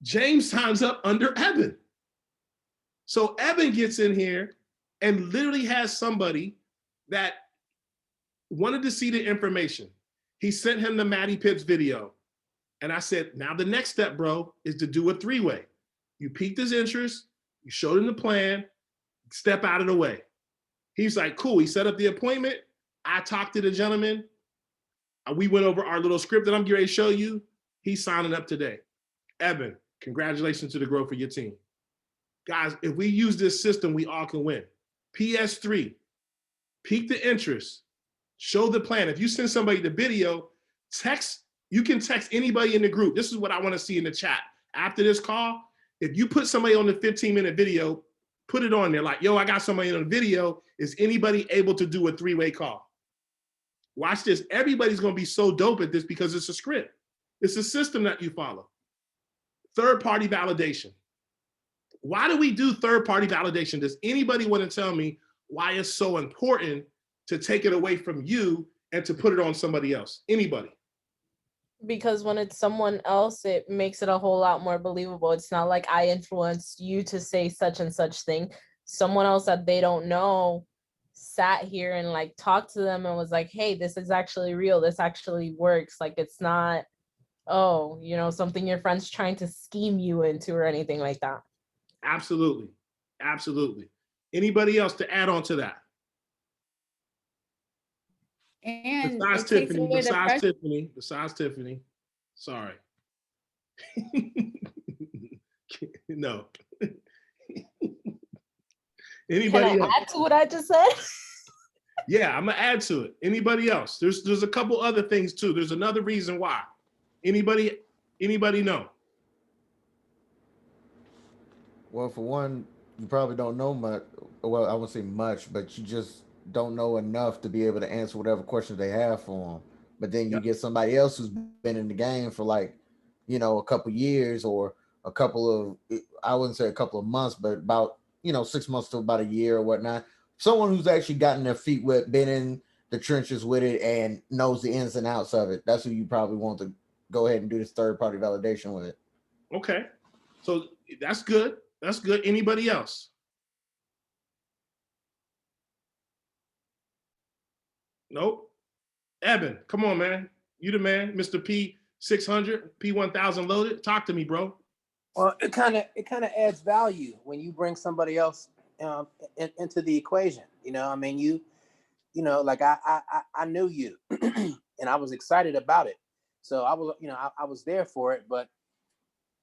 James signs up under Eben. So Eben gets in here and literally has somebody that wanted to see the information. He sent him the Matty Pips video. And I said, now the next step, bro, is to do a 3-way. You piqued his interest, you showed him the plan, step out of the way. He's like, cool. He set up the appointment. I talked to the gentleman. We went over our little script that I'm getting ready to show you. He's signing up today. Eben, congratulations to the growth of your team. Guys, if we use this system, we all can win. PS3, pique the interest, show the plan. If you send somebody the video, you can text anybody in the group. This is what I want to see in the chat. After this call, if you put somebody on the 15-minute video, put it on there like, yo, I got somebody on the video. Is anybody able to do a 3-way call? Watch this. Everybody's going to be so dope at this because it's a script. It's a system that you follow. Third-party validation. Why do we do third-party validation? Does anybody want to tell me why it's so important to take it away from you and to put it on somebody else? Anybody? Because when it's someone else, it makes it a whole lot more believable. It's not like I influenced you to say such and such thing. Someone else that they don't know sat here and like talked to them and was like, hey, this is actually real. This actually works. Like, it's not, oh, something your friend's trying to scheme you into or anything like that. Absolutely. Absolutely. Anybody else to add on to that? And besides Tiffany. Sorry. No. Anybody Can I else? add to what I just said? Yeah, I'm gonna add to it. Anybody else? There's a couple other things too. There's another reason why. Anybody know? Well, for one, you probably don't know much. Well, I won't say much, but you just don't know enough to be able to answer whatever questions they have for them. But then you get somebody else who's been in the game for like, a couple years or a couple of, I wouldn't say a couple of months, but about, 6 months to about a year or whatnot. Someone who's actually gotten their feet wet, been in the trenches with it and knows the ins and outs of it. That's who you probably want to go ahead and do this third-party validation with. Okay. So that's good. That's good. Anybody else? Nope. Eben, come on, man. You the man, Mr. P600, P1000 loaded. Talk to me, bro. Well, it kind of adds value when you bring somebody else into the equation. Like I knew you, and I was excited about it. So I was there for it, but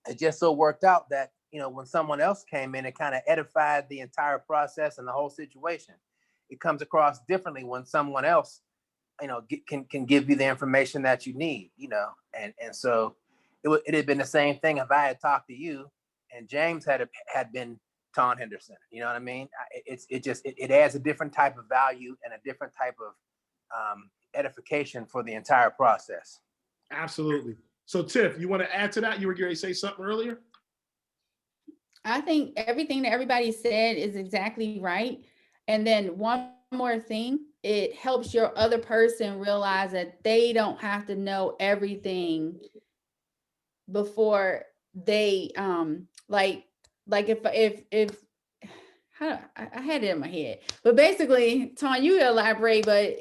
it just so worked out that when someone else came in, it kind of edified the entire process and the whole situation. It comes across differently when someone else can give you the information that you need, and so it had been the same thing if I had talked to you and James had been Ton Henderson. You know what I mean? It adds a different type of value and a different type of edification for the entire process. Absolutely. So Tiff, you want to add to that? You were going to say something earlier? I think everything that everybody said is exactly right. And then one more thing, it helps your other person realize that they don't have to know everything before they like if how I had it in my head, but basically, Ton, you elaborate, but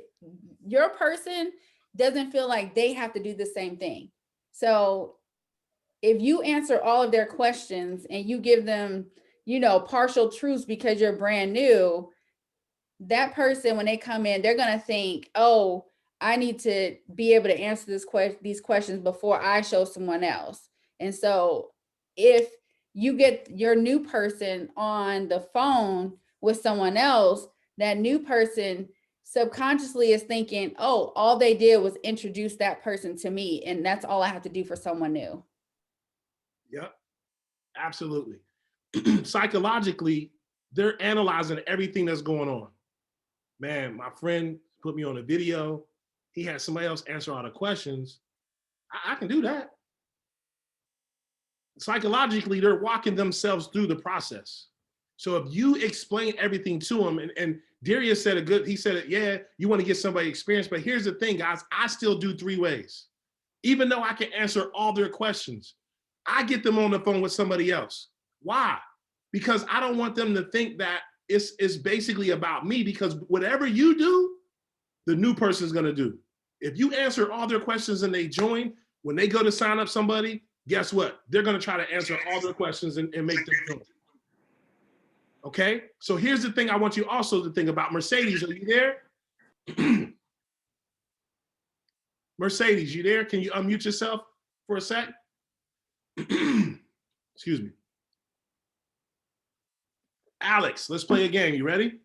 your person doesn't feel like they have to do the same thing. So if you answer all of their questions and you give them, you know, partial truths because you're brand new, that person, when they come in, they're going to think, oh, I need to be able to answer these questions before I show someone else. And so if you get your new person on the phone with someone else, that new person subconsciously is thinking, oh, all they did was introduce that person to me, and that's all I have to do for someone new. Yep, absolutely. Psychologically, they're analyzing everything that's going on. Man, my friend put me on a video. He had somebody else answer all the questions. I can do that. Psychologically, they're walking themselves through the process. So if you explain everything to them, and Darius said he said, yeah, you want to get somebody experience, but here's the thing, guys, I still do 3 ways. Even though I can answer all their questions, I get them on the phone with somebody else. Why? Because I don't want them to think that it's basically about me, because whatever you do, the new person's gonna do. If you answer all their questions and they join, when they go to sign up somebody, guess what? They're gonna try to answer all their questions and make them join. Okay? So here's the thing I want you also to think about. Mercedes, are you there? Mercedes, you there? Can you unmute yourself for a sec? Excuse me. Alex, let's play a game. You ready?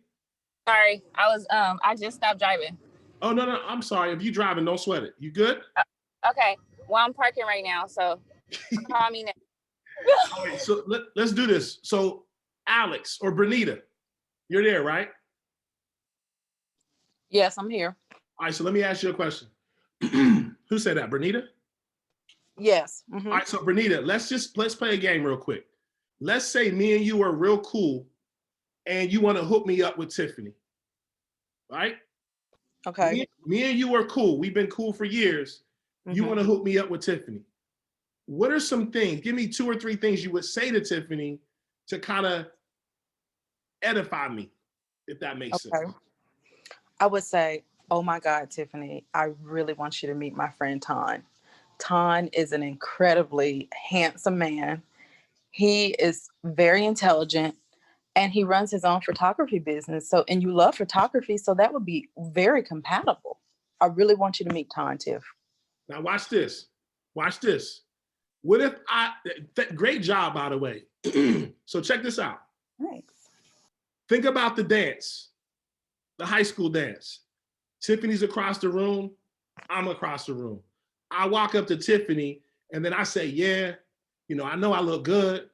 Sorry, I just stopped driving. Oh, no, I'm sorry. If you're driving, don't sweat it. You good? Okay, well, I'm parking right now, so call me now. All right, so let's do this. So Alex or Bernita, you're there, right? Yes, I'm here. All right, so let me ask you a question. Who said that, Bernita? Yes. All right, so Bernita, let's play a game real quick. Let's say me and you are real cool and you want to hook me up with Tiffany, right? Okay. Me and you are cool. We've been cool for years. You want to hook me up with Tiffany. What are some things, give me 2 or 3 things you would say to Tiffany to kind of edify me, if that makes sense. I would say, oh my God, Tiffany, I really want you to meet my friend Ton. Ton is an incredibly handsome man. He is very intelligent and he runs his own photography business. So, and you love photography, so that would be very compatible. I really want you to meet Ton, Tiff. Now watch this. Watch this. What if great job, by the way. So check this out. Thanks. Think about the dance, the high school dance. Tiffany's across the room. I'm across the room. I walk up to Tiffany and then I say, yeah, you know, I know I look good.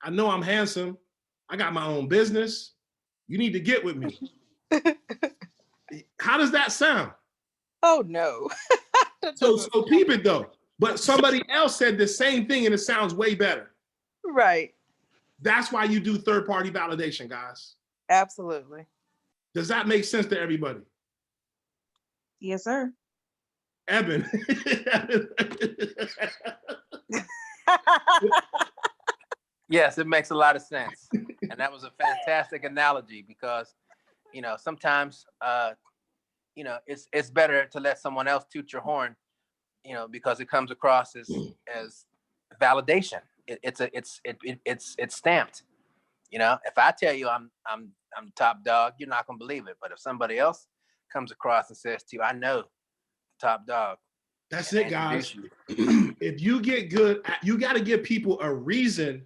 I know I'm handsome. I got my own business. You need to get with me. How does that sound? Oh no. So peep it though. But somebody else said the same thing and it sounds way better. Right. That's why you do third-party validation, guys. Absolutely. Does that make sense to everybody? Yes, sir. Eben. Yes, it makes a lot of sense. And that was a fantastic analogy because, you know, sometimes, you know, it's better to let someone else toot your horn, you know, because it comes across as validation. It's stamped. You know, if I tell you I'm top dog, you're not gonna believe it. But if somebody else comes across and says to you, I know top dog. That's it, guys. If you get good, you got to give people a reason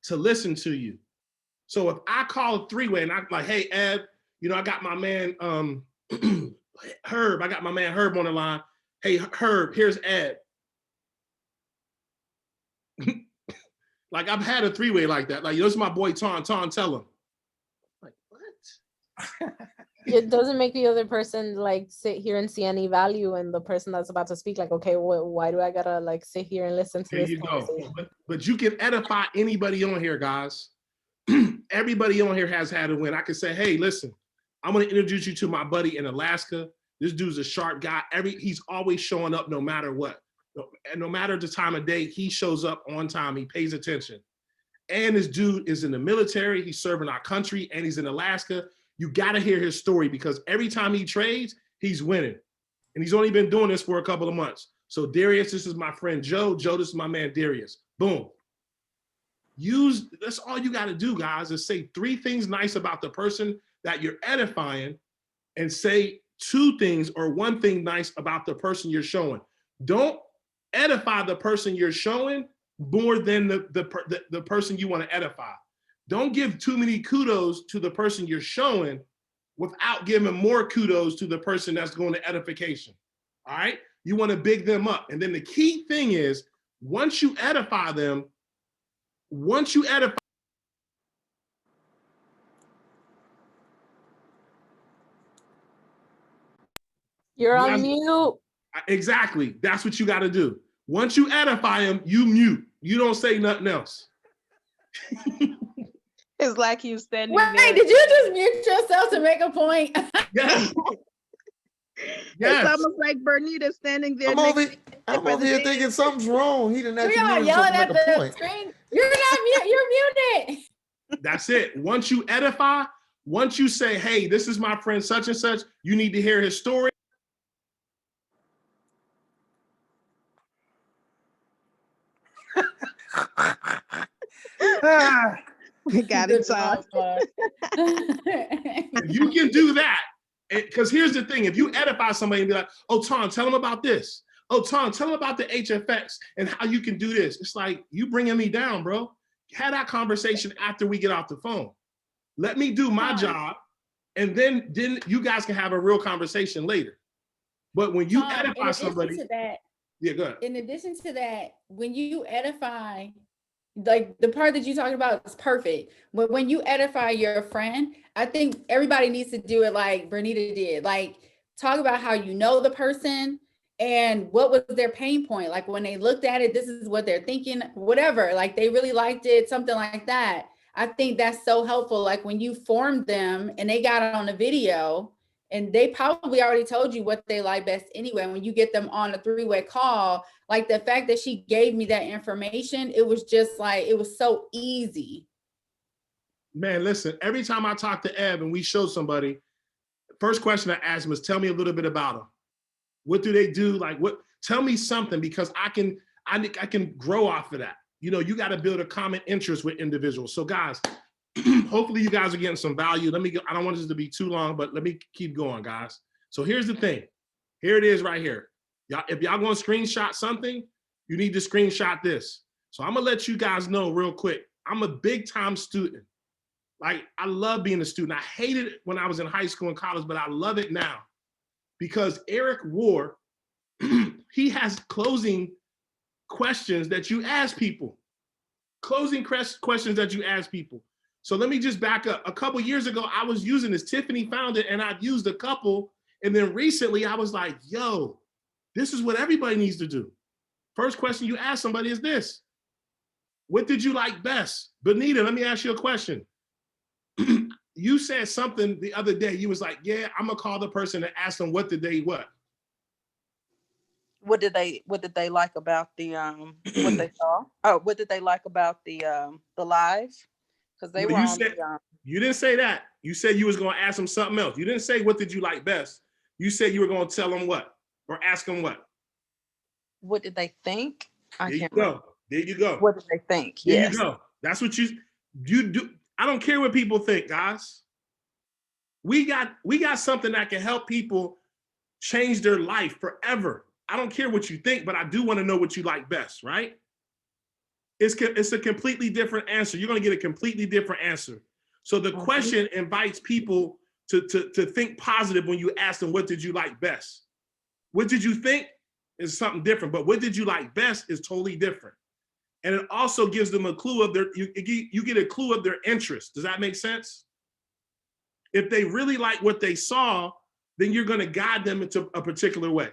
to listen to you. So if I call a 3-way and I'm like, hey, Ed, you know, I got my man Herb. I got my man Herb on the line. Hey, Herb, here's Ed. Like I've had a 3-way like that. Like, this is my boy Ton, tell him. Like, what? It doesn't make the other person like sit here and see any value in the person that's about to speak. Like, okay, why do I gotta like sit here and listen to There this? you go. But you can edify anybody on here, guys. Everybody on here has had a win. I can say, hey, listen, I'm gonna introduce you to my buddy in Alaska. This dude's a sharp guy. He's always showing up no matter what. And no matter the time of day, he shows up on time, he pays attention. And this dude is in the military, he's serving our country, and he's in Alaska. You gotta hear his story because every time he trades, he's winning. And he's only been doing this for a couple of months. So Darius, this is my friend Joe. Joe, this is my man Darius. Boom. That's all you gotta do, guys, is say 3 things nice about the person that you're edifying and say 2 things or 1 thing nice about the person you're showing. Don't edify the person you're showing more than the person you want to edify. Don't give too many kudos to the person you're showing without giving more kudos to the person that's going to edification. All right? You want to big them up. And then the key thing is, once you edify them, You're on mute. Exactly. That's what you got to do. Once you edify them, you mute. You don't say nothing else. It's like you standing Wait, there. did you just mute yourself to make a point? Yes. It's almost like Bernita standing there. I'm over here thinking something's wrong. He didn't We actually all mute yelling himself at to make a the point. screen. You're not mute, you're muted. That's it. Once you edify, once you say, hey, this is my friend such and such, you need to hear his story. We got it, Tom. If you can do that, because here's the thing, if you edify somebody and be like, oh, Tom, tell them about this. Oh, Tom, tell them about the HFX and how you can do this. It's like, you bringing me down, bro. Have that conversation after we get off the phone. Let me do my job, and then you guys can have a real conversation later. But when you edify somebody, yeah, go ahead. In addition to that, when you edify, like the part that you talked about is perfect. But when you edify your friend, I think everybody needs to do it like Bernita did. Like, talk about how you know the person and what was their pain point. Like when they looked at it, this is what they're thinking, whatever. Like they really liked it, something like that. I think that's so helpful. Like when you formed them and they got it on the video, and they probably already told you what they like best anyway. When you get them on a 3-way call, like the fact that she gave me that information, it was just like, it was so easy. Man, listen, every time I talk to Eb and we show somebody, first question I ask them is, tell me a little bit about them. What do they do? Like, what? Tell me something, because I can grow off of that. You know, you got to build a common interest with individuals. So guys, hopefully you guys are getting some value. Let me go. I don't want this to be too long, but let me keep going, guys. So here's the thing. Here it is right here. Y'all, if y'all going to screenshot something, you need to screenshot this. So I'm going to let you guys know real quick. I'm a big time student. Like, I love being a student. I hated it when I was in high school and college, but I love it now because Eric War, he has closing questions that you ask people. Closing questions that you ask people. So let me just back up. A couple years ago, I was using this. Tiffany found it, and I've used a couple. And then recently, I was like, yo, this is what everybody needs to do. First question you ask somebody is this. What did you like best? Benita, let me ask you a question. You said something the other day. You was like, yeah, I'm going to call the person and ask them what did they what? What did they like about the what they saw? Oh, what did they like about the live? Because they were on you didn't say that. You said you was going to ask them something else. You didn't say what did you like best. You said you were going to tell them what or ask them what. What did they think? There you go. There you go. What did they think? There you go. That's what you do. I don't care what people think, guys. We got something that can help people change their life forever. I don't care what you think, but I do want to know what you like best, right? It's a completely different answer. You're going to get a completely different answer. So the question invites people to think positive when you ask them, what did you like best? What did you think is something different, but what did you like best is totally different. And it also gives them a clue of you get a clue of their interest. Does that make sense? If they really like what they saw, then you're going to guide them into a particular way.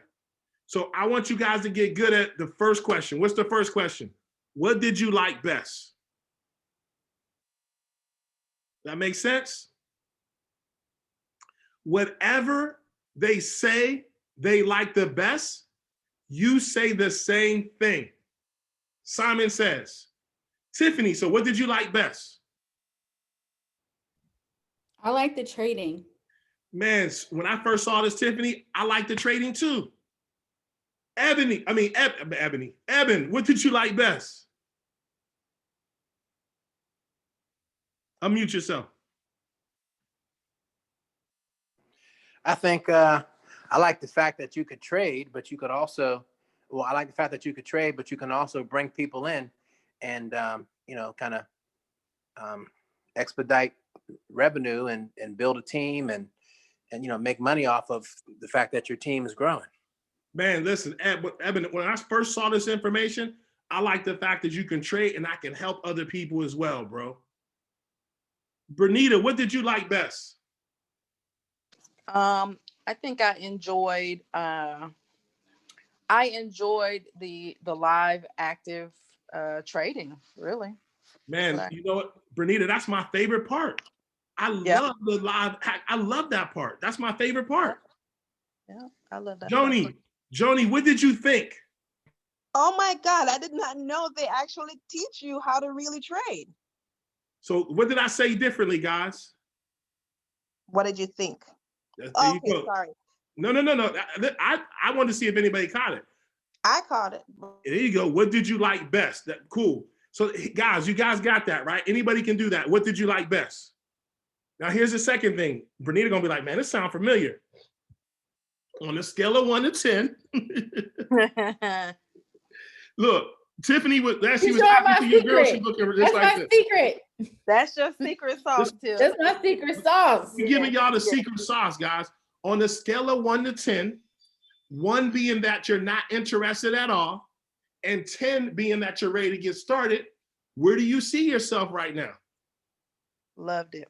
So I want you guys to get good at the first question. What's the first question? What did you like best? That makes sense? whatever they say they like the best, you say the same thing. Simon says, Tiffany, so what did you like best? I like the trading. Man, when I first saw this, Tiffany, I liked the trading too. Eben, what did you like best? Unmute yourself. I think I like the fact that you could trade, but you could also, well, I like the fact that you could trade, but you can also bring people in and, kind of expedite revenue and build a team and make money off of the fact that your team is growing. Man, listen, Eben, when I first saw this information, I like the fact that you can trade and I can help other people as well, bro. Bernita, what did you like best? I think I enjoyed the live active trading, really. Man, you know what, Bernita, that's my favorite part. I love the live. I love that part. That's my favorite part. Yeah, I love that. Joni, what did you think? Oh my God, I did not know they actually teach you how to really trade. So what did I say differently, guys? What did you think? There Okay, you go. sorry. No. I wanted to see if anybody caught it. I caught it. There you go. What did you like best? Cool. So guys, you guys got that, right? Anybody can do that. What did you like best? Now here's the second thing. Bernita gonna be like, man, this sounds familiar. On a scale of 1 to 10. Look, Tiffany was she was talking to your girl. She's looking just like this. That's my secret. That's your secret sauce, too. That's my secret sauce. We're giving y'all the secret sauce, guys. On a scale of 1 to 10, 1 being that you're not interested at all, and 10 being that you're ready to get started, where do you see yourself right now? Loved it.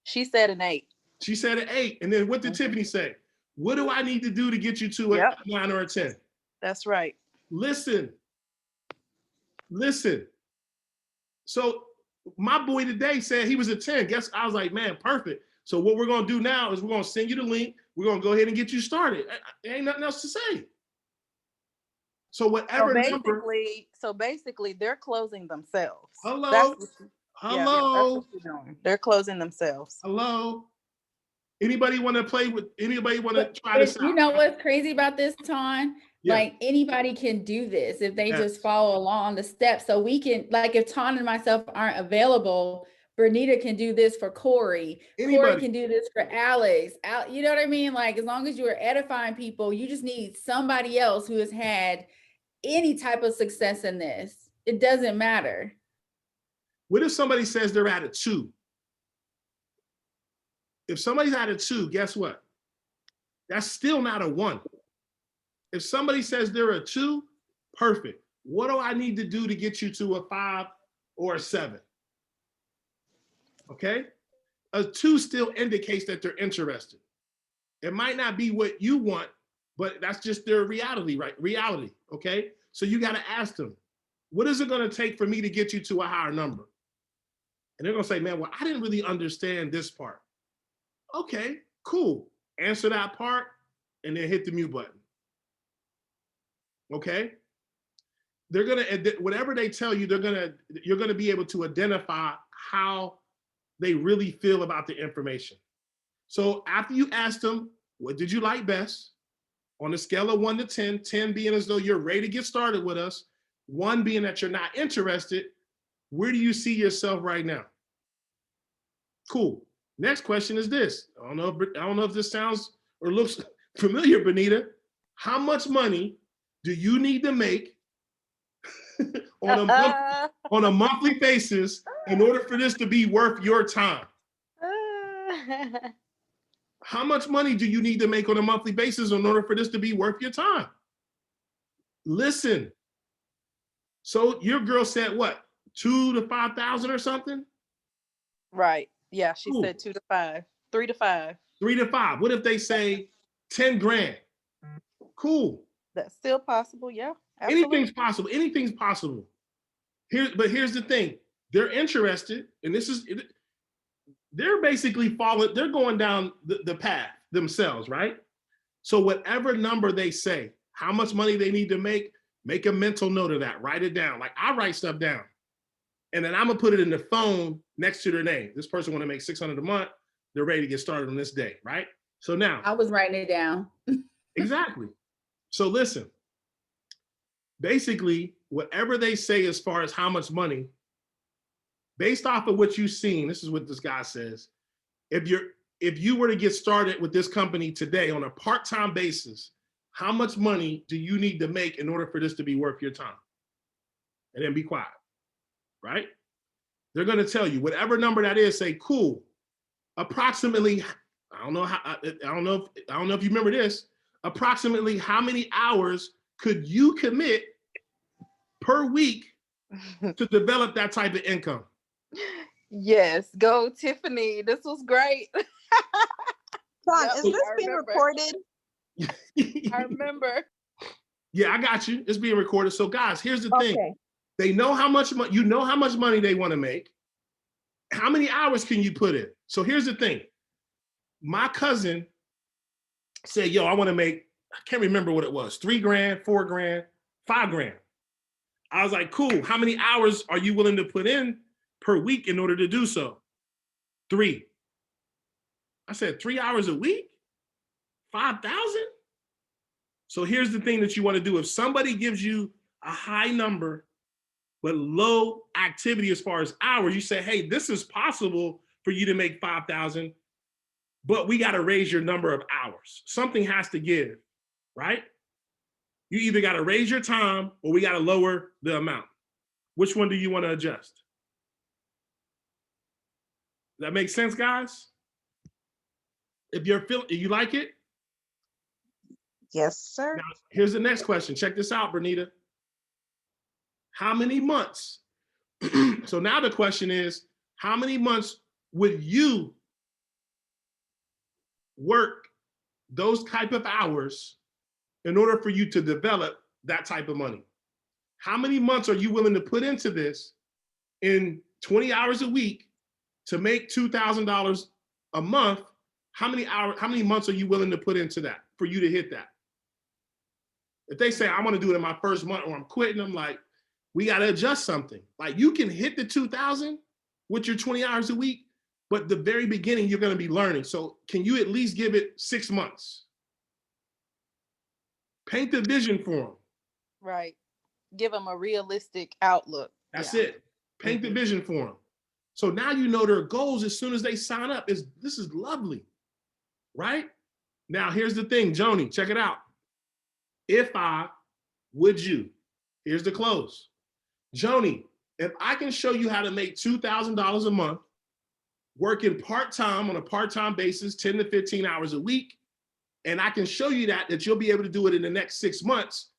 She said an 8. She said an 8. And then what did Tiffany say? What do I need to do to get you to a 9 or a 10? That's right. Listen. So my boy today said he was a 10. Guess I was like, man, perfect. So what we're going to do now is we're going to send you the link. We're going to go ahead and get you started. There ain't nothing else to say. So whatever so basically they're closing themselves. Hello. Hello. They're closing themselves. Hello. Anybody want to play with, anybody want to try this out? You know what's crazy about this, Ton? Yeah. Like anybody can do this if they just follow along the steps. So we can, like if Ton and myself aren't available, Bernita can do this for Corey. Corey can do this for Alex. You know what I mean? Like as long as you are edifying people, you just need somebody else who has had any type of success in this. It doesn't matter. What if somebody says they're at a 2? If somebody's at a 2, guess what? That's still not a 1. If somebody says they're a 2, perfect. What do I need to do to get you to a 5 or a 7? Okay? A 2 still indicates that they're interested. It might not be what you want, but that's just their reality, right? Reality, okay? So you got to ask them, what is it going to take for me to get you to a higher number? And they're going to say, man, well, I didn't really understand this part. Okay, cool. Answer that part and then hit the mute button. Okay? They're going to, whatever they tell you, you're going to be able to identify how they really feel about the information. So after you ask them, what did you like best? On a scale of 1 to 10, 10 being as though you're ready to get started with us, 1 being that you're not interested, where do you see yourself right now? Cool. Next question is this. I don't know if this sounds or looks familiar, Bernita. How much money do you need to make on a monthly basis in order for this to be worth your time? How much money do you need to make on a monthly basis in order for this to be worth your time? Listen. So your girl said what? 2 to 5,000 or something? Right. Yeah, she said 2 to 5, 3 to 5. 3 to 5. What if they say 10 grand? Cool. That's still possible. Yeah. Absolutely. Anything's possible. Anything's possible. But here's the thing. They're interested, and they're basically they're going down the path themselves, right? So whatever number they say, how much money they need to make a mental note of that, write it down. Like I write stuff down. And then I'm gonna put it in the phone next to their name. This person wanna make $600 a month, they're ready to get started on this day, right? So now. I was writing it down. Exactly. So listen, basically, whatever they say as far as how much money, based off of what you've seen, this is what this guy says, if you were to get started with this company today on a part-time basis, how much money do you need to make in order for this to be worth your time? And then be quiet, right? They're gonna tell you, whatever number that is, say, cool, approximately, I don't know if you remember this, approximately how many hours could you commit per week to develop that type of income? Yes, go Tiffany. This was great. Sean, Yep, is this I being remember. recorded? I remember. Yeah, I got you. It's being recorded. So guys, here's the thing. Okay. They know how much you know how much money they want to make. How many hours can you put in? So here's the thing. My cousin said, yo, I want to make, I can't remember what it was, 3 grand, 4 grand, 5 grand. I was like, cool. How many hours are you willing to put in per week in order to do so? 3. I said, 3 hours a week? 5,000? So here's the thing that you want to do. If somebody gives you a high number, but low activity as far as hours, you say, hey, this is possible for you to make 5,000, but we got to raise your number of hours. Something has to give, right? You either got to raise your time or we got to lower the amount. Which one do you want to adjust? That makes sense, guys? If you like it? Yes, sir. Now, here's the next question. Check this out, Bernita. How many months? So now the question is, how many months would you work those type of hours in order for you to develop that type of money? How many months are you willing to put into this in 20 hours a week to make $2,000 a month? How many months are you willing to put into that for you to hit that? If they say, I want to do it in my first month or I'm quitting, I'm like, we got to adjust something. Like you can hit the 2,000 with your 20 hours a week, but the very beginning, you're going to be learning. So can you at least give it 6 months? Paint the vision for them. Right. Give them a realistic outlook. That's it. Paint the vision for them. So now you know their goals as soon as they sign up. This is lovely, right? Now, here's the thing, Joni, check it out. If I, would you? Here's the close. Joni, if I can show you how to make $2,000 a month, working part-time on a part-time basis, 10 to 15 hours a week, and I can show you that you'll be able to do it in the next 6 months.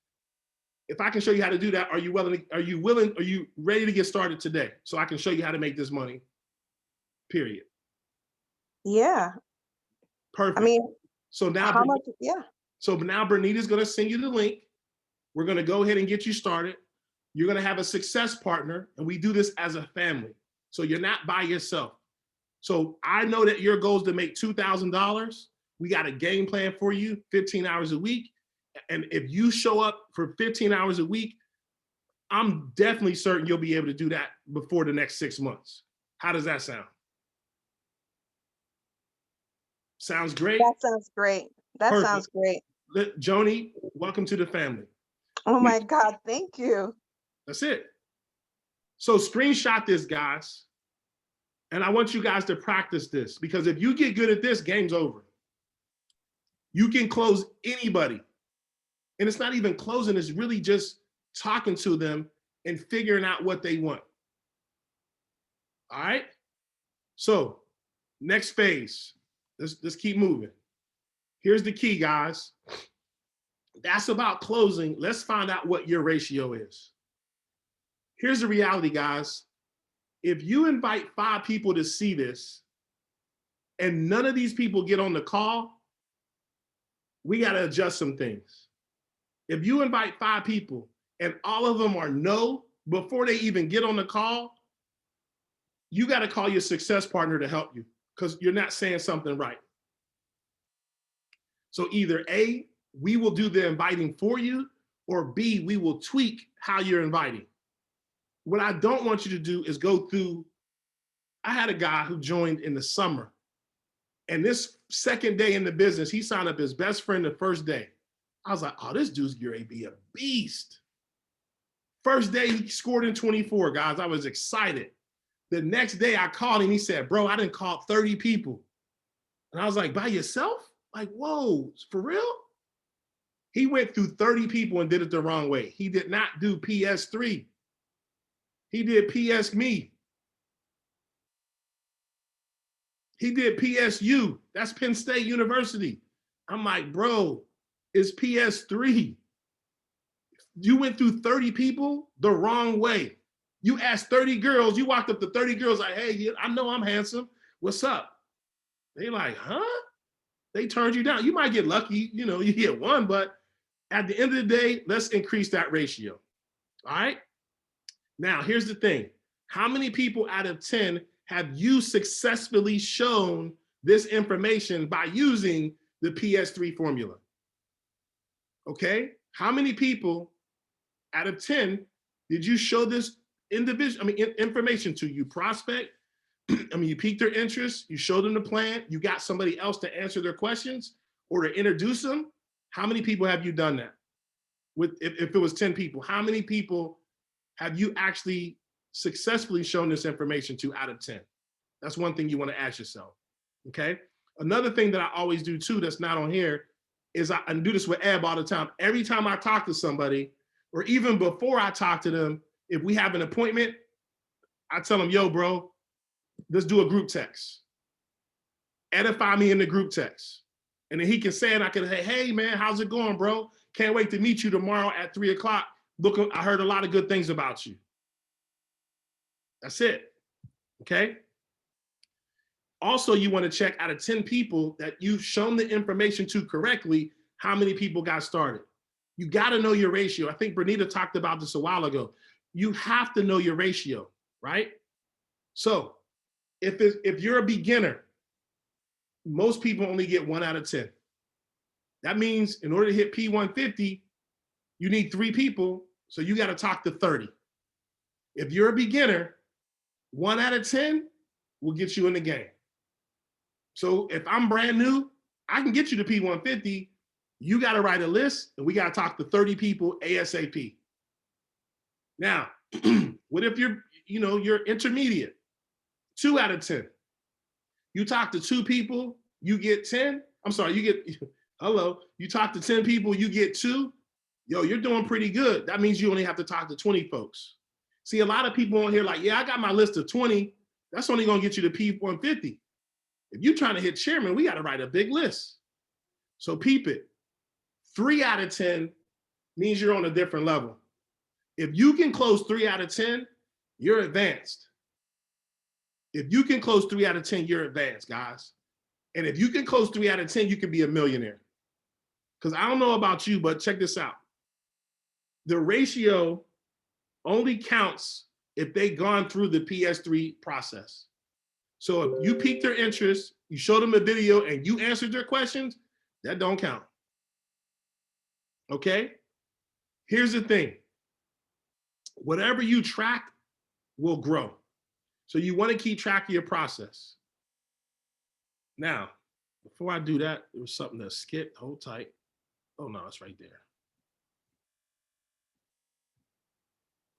If I can show you how to do that, are you ready to get started today? So I can show you how to make this money, period. Yeah. Perfect. I mean, so now, how much? Yeah. So now Bernita's going to send you the link. We're going to go ahead and get you started. You're going to have a success partner, and we do this as a family. So you're not by yourself. So I know that your goal is to make $2,000. We got a game plan for you, 15 hours a week. And if you show up for 15 hours a week, I'm definitely certain you'll be able to do that before the next 6 months. How does that sound? Sounds great? That sounds great. That Perfect. sounds great. Joni, welcome to the family. Oh my God, thank you. That's it. So screenshot this, guys. And I want you guys to practice this, because if you get good at this, game's over. You can close anybody. And it's not even closing, it's really just talking to them and figuring out what they want. All right? So next phase, let's keep moving. Here's the key, guys. That's about closing. Let's find out what your ratio is. Here's the reality, guys. If you invite 5 people to see this and none of these people get on the call, we got to adjust some things. If you invite 5 people and all of them are no before they even get on the call, you got to call your success partner to help you. because you're not saying something right. So either A, we will do the inviting for you, or B, we will tweak how you're inviting. What I don't want you to do is go through, I had a guy who joined in the summer, and this second day in the business, he signed up his best friend the first day. I was like, oh, this dude's going to be a beast. First day, he scored in 24, guys. I was excited. The next day, I called him. He said, bro, I done called 30 people. And I was like, by yourself? Like, whoa, for real? He went through 30 people and did it the wrong way. He did not do PS3. He did PS Me. He did PSU. That's Penn State University. I'm like, bro, it's PS3. You went through 30 people the wrong way. You asked 30 girls, you walked up to 30 girls like, hey, I know I'm handsome. What's up? They like, huh? They turned you down. You might get lucky, you know, you get one, but at the end of the day, let's increase that ratio. All right? Now, here's the thing. How many people out of 10 have you successfully shown this information by using the PS3 formula? Okay? How many people out of 10 did you show this information to? You prospect, you piqued their interest, you showed them the plan, you got somebody else to answer their questions or to introduce them. How many people have you done that? If it was 10 people, how many people have you actually successfully shown this information to out of 10? That's one thing you want to ask yourself, okay? Another thing that I always do too that's not on here is I do this with Eb all the time. Every time I talk to somebody, or even before I talk to them, if we have an appointment, I tell them, yo, bro, let's do a group text. Edify me in the group text. And then he can say it, I can say, hey man, how's it going, bro? Can't wait to meet you tomorrow at 3 o'clock. Look, I heard a lot of good things about you. That's it, okay? Also, you want to check out of 10 people that you've shown the information to correctly, how many people got started. You got to know your ratio. I think Bernita talked about this a while ago. You have to know your ratio, right? So if you're a beginner, most people only get 1 out of 10. That means in order to hit P150, you need 3 people, so you got to talk to 30. If you're a beginner, 1 out of 10 will get you in the game. So if I'm brand new, I can get you to P150. You got to write a list, and we got to talk to 30 people ASAP. Now, what if you're intermediate? 2 out of 10. You talk to 2 people, you get 10. I'm sorry, you talk to 10 people, you get 2. Yo, you're doing pretty good. That means you only have to talk to 20 folks. See, a lot of people on here like, yeah, I got my list of 20. That's only going to get you to P150. If you're trying to hit chairman, we got to write a big list. So peep it. 3 out of 10 means you're on a different level. If you can close 3 out of 10, you're advanced. If you can close 3 out of 10, you're advanced, guys. And if you can close 3 out of 10, you can be a millionaire. Because I don't know about you, but check this out. The ratio only counts if they've gone through the PS3 process. So if you piqued their interest, you showed them a video, and you answered their questions, that don't count. Okay? Here's the thing. Whatever you track will grow. So you want to keep track of your process. Now, before I do that, there was something that skipped. Hold tight. Oh, no, it's right there.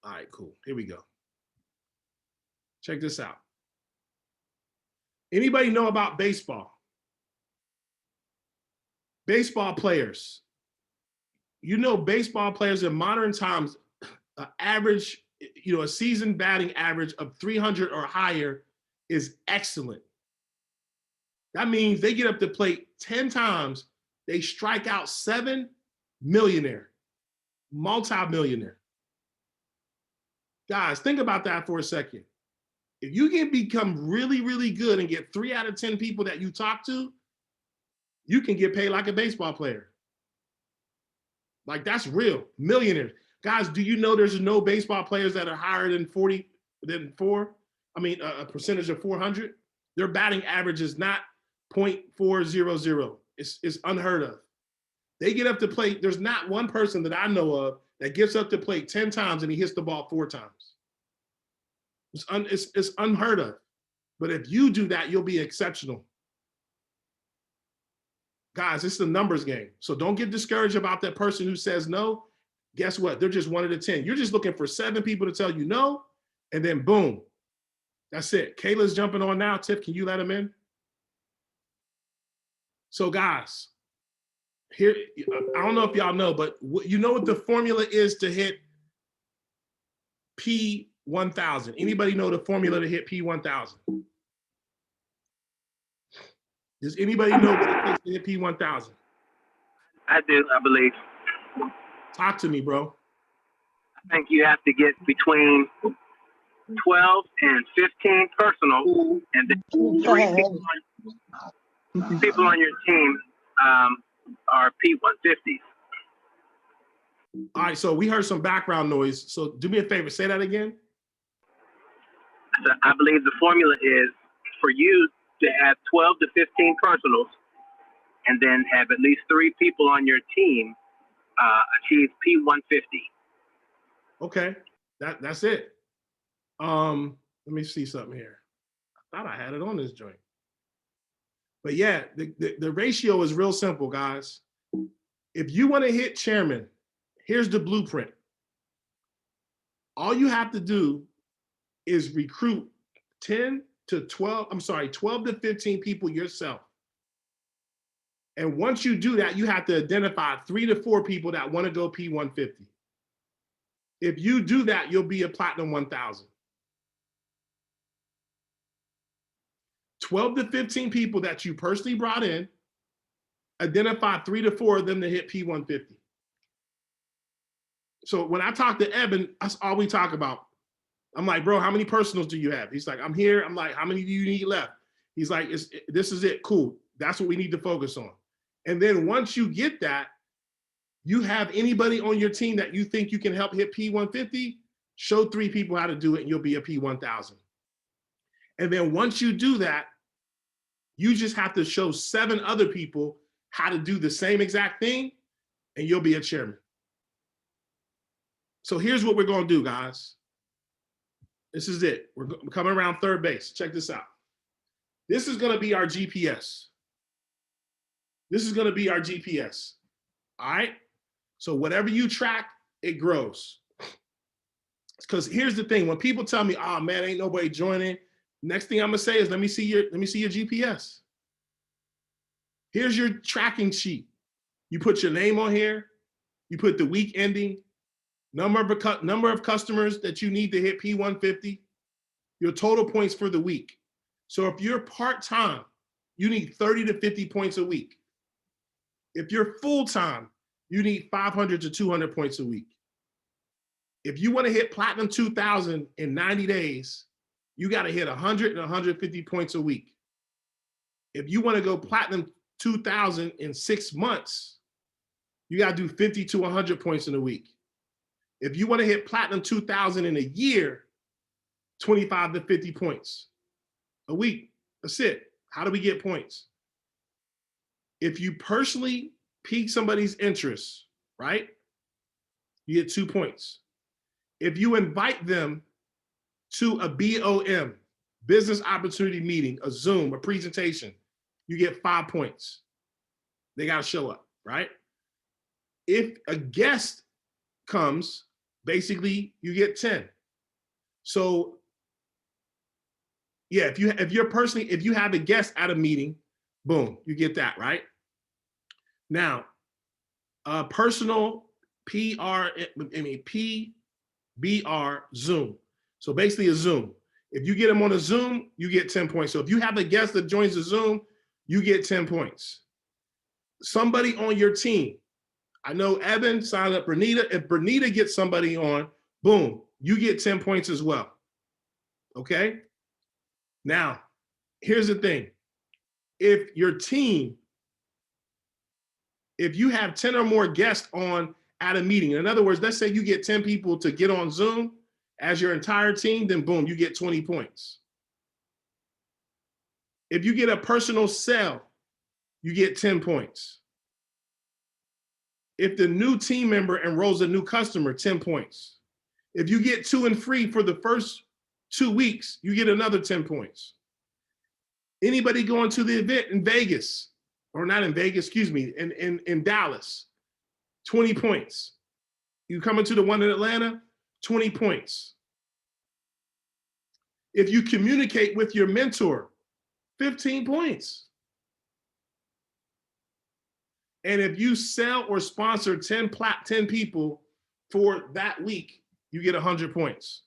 All right, cool. Here we go. Check this out. Anybody know about baseball? Baseball players. You know, baseball players in modern times, average, a season batting average of 300 or higher is excellent. That means they get up to plate 10 times, they strike out 7, millionaire, multi-millionaire. Guys, think about that for a second. If you can become really, really good and get 3 out of 10 people that you talk to, you can get paid like a baseball player. Like, that's real, millionaires. Guys, do you know there's no baseball players that are higher than 4? A percentage of 400? Their batting average is not .400. It's unheard of. They get up to plate. There's not one person that I know of that gets up to plate 10 times and he hits the ball 4 times. It's unheard of. But if you do that, you'll be exceptional. Guys, it's a numbers game. So don't get discouraged about that person who says no. Guess what? They're just 1 out of 10. You're just looking for 7 people to tell you no, and then boom. That's it. Kayla's jumping on now. Tiff, can you let him in? So guys, here, I don't know if y'all know, but you know what the formula is to hit P1000? Anybody know the formula to hit P1000? Does anybody know what it takes to hit P1000? I do, I believe. Talk to me, bro. I think you have to get between 12 and 15 personal, and then 3 people on your team are P150s. All right, so we heard some background noise. So do me a favor, say that again. So I believe the formula is for you to have 12 to 15 personals, and then have at least 3 people on your team achieve P150. Okay, that's it. Let me see something here. I thought I had it on this joint. But yeah, the ratio is real simple, guys. If you want to hit chairman, here's the blueprint. All you have to do is recruit 12 to 15 people yourself. And once you do that, you have to identify 3 to 4 people that want to go P150. If you do that, you'll be a Platinum 1000. 12 to 15 people that you personally brought in, identify 3 to 4 of them to hit P150. So when I talk to Evan, that's all we talk about. I'm like, bro, how many personals do you have? He's like, I'm here. I'm like, how many do you need left? He's like, this is it. Cool. That's what we need to focus on. And then once you get that, you have anybody on your team that you think you can help hit P150, show 3 people how to do it and you'll be a P1000. And then once you do that, you just have to show 7 other people how to do the same exact thing and you'll be a chairman. So here's what we're going to do, guys. This is it. We're coming around third base. Check this out. This is going to be our GPS. This is going to be our GPS. All right? So whatever you track, it grows. Because here's the thing. When people tell me, oh, man, ain't nobody joining, next thing I'm going to say is, let me see your GPS. Here's your tracking sheet. You put your name on here. You put the week ending, number of customers that you need to hit P150, your total points for the week. So if you're part-time, you need 30 to 50 points a week. If you're full-time, you need 500 to 200 points a week. If you want to hit Platinum 2000 in 90 days, you got to hit 100 and 150 points a week. If you want to go Platinum 2000 in 6 months, you got to do 50 to 100 points in a week. If you want to hit Platinum 2000 in a year, 25 to 50 points a week. That's it. How do we get points? If you personally pique somebody's interest, right? You get 2 points. If you invite them to a BOM, business opportunity meeting, a Zoom, a presentation, you get 5 points. They got to show up, right? If a guest comes, basically you get 10. So yeah, if you have a guest at a meeting, boom, you get that, right? Now, personal PBR Zoom. So basically a Zoom. If you get them on a Zoom, you get 10 points. So if you have a guest that joins the Zoom, you get 10 points. Somebody on your team. I know Evan signed up Bernita. If Bernita gets somebody on, boom, you get 10 points as well. Okay? Now, here's the thing. If your team, if you have 10 or more guests on at a meeting, in other words, let's say you get 10 people to get on Zoom as your entire team, then boom, you get 20 points. If you get a personal sale, you get 10 points. If the new team member enrolls a new customer, 10 points. If you get 2 and free for the first 2 weeks, you get another 10 points. Anybody going to the event in Vegas, or not in Vegas, excuse me, in Dallas, 20 points. You coming to the one in Atlanta, 20 points. If you communicate with your mentor, 15 points. And if you sell or sponsor 10 people for that week, you get 100 points.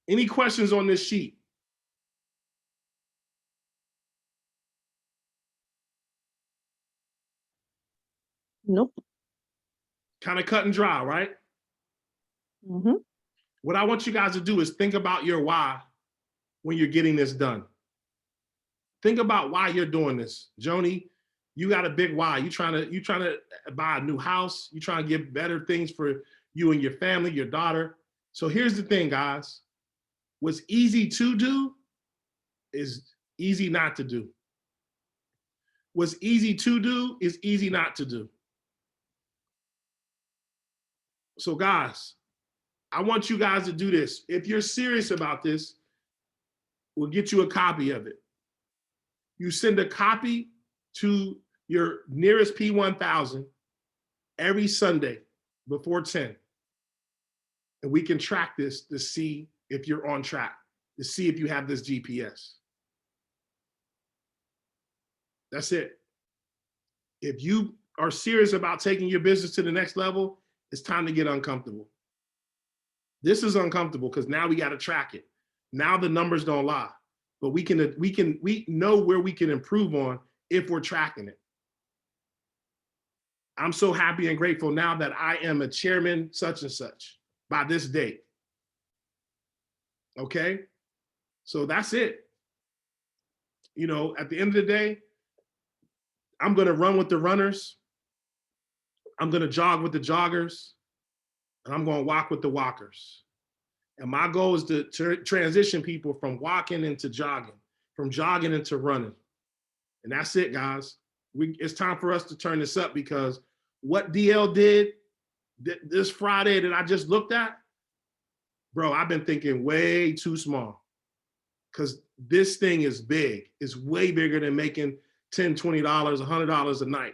Any questions on this sheet? Nope. Kind of cut and dry, right? Mm-hmm. What I want you guys to do is think about your why when you're getting this done. Think about why you're doing this. Joni, you got a big why. You trying to buy a new house. You trying to get better things for you and your family, your daughter. So here's the thing, guys. What's easy to do is easy not to do. What's easy to do is easy not to do. So guys, I want you guys to do this. If you're serious about this, we'll get you a copy of it. You send a copy to your nearest P1000 every Sunday before 10. And we can track this to see if you're on track, to see if you have this GPS. That's it. If you are serious about taking your business to the next level, it's time to get uncomfortable. This is uncomfortable because now we got to track it. Now the numbers don't lie, but we know where we can improve on if we're tracking it. I'm so happy and grateful now that I am a chairman such and such by this date. Okay, so that's it. You know, at the end of the day, I'm going to run with the runners. I'm going to jog with the joggers. And I'm going to walk with the walkers. And my goal is to transition people from walking into jogging, from jogging into running. And that's it, guys. It's time for us to turn this up, because what DL did this Friday that I just looked at, bro, I've been thinking way too small, because this thing is big. It's way bigger than making $10, $20, $100 a night.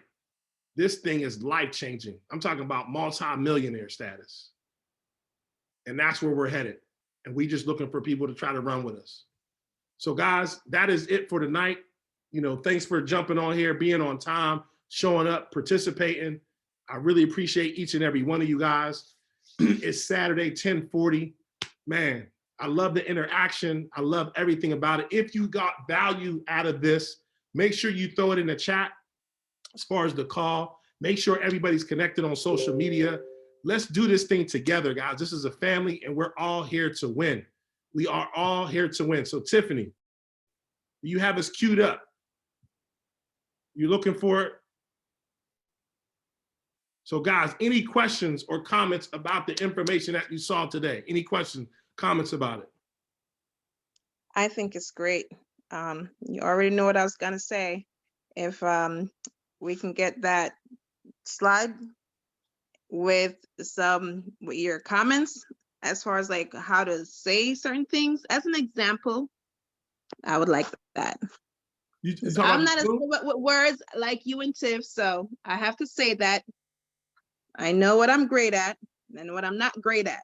This thing is life-changing. I'm talking about multi-millionaire status. And that's where we're headed. And we just looking for people to try to run with us. So guys, that is it for tonight. You know, thanks for jumping on here, being on time, showing up, participating. I really appreciate each and every one of you guys. It's Saturday, 10:40. Man, I love the interaction. I love everything about it. If you got value out of this, make sure you throw it in the chat. As far as the call, make sure everybody's connected on social media. Let's do this thing together, guys. This is a family, and we're all here to win. We are all here to win. So Tiffany, you have us queued up. You looking for it? So guys, any questions or comments about the information that you saw today? Any questions, comments about it? I think it's great. You already know what I was gonna say. If we can get that slide with your comments as far as like how to say certain things as an example, I would like that. I'm not as good with words like you and Tiff, so I have to say that I know what I'm great at and what I'm not great at.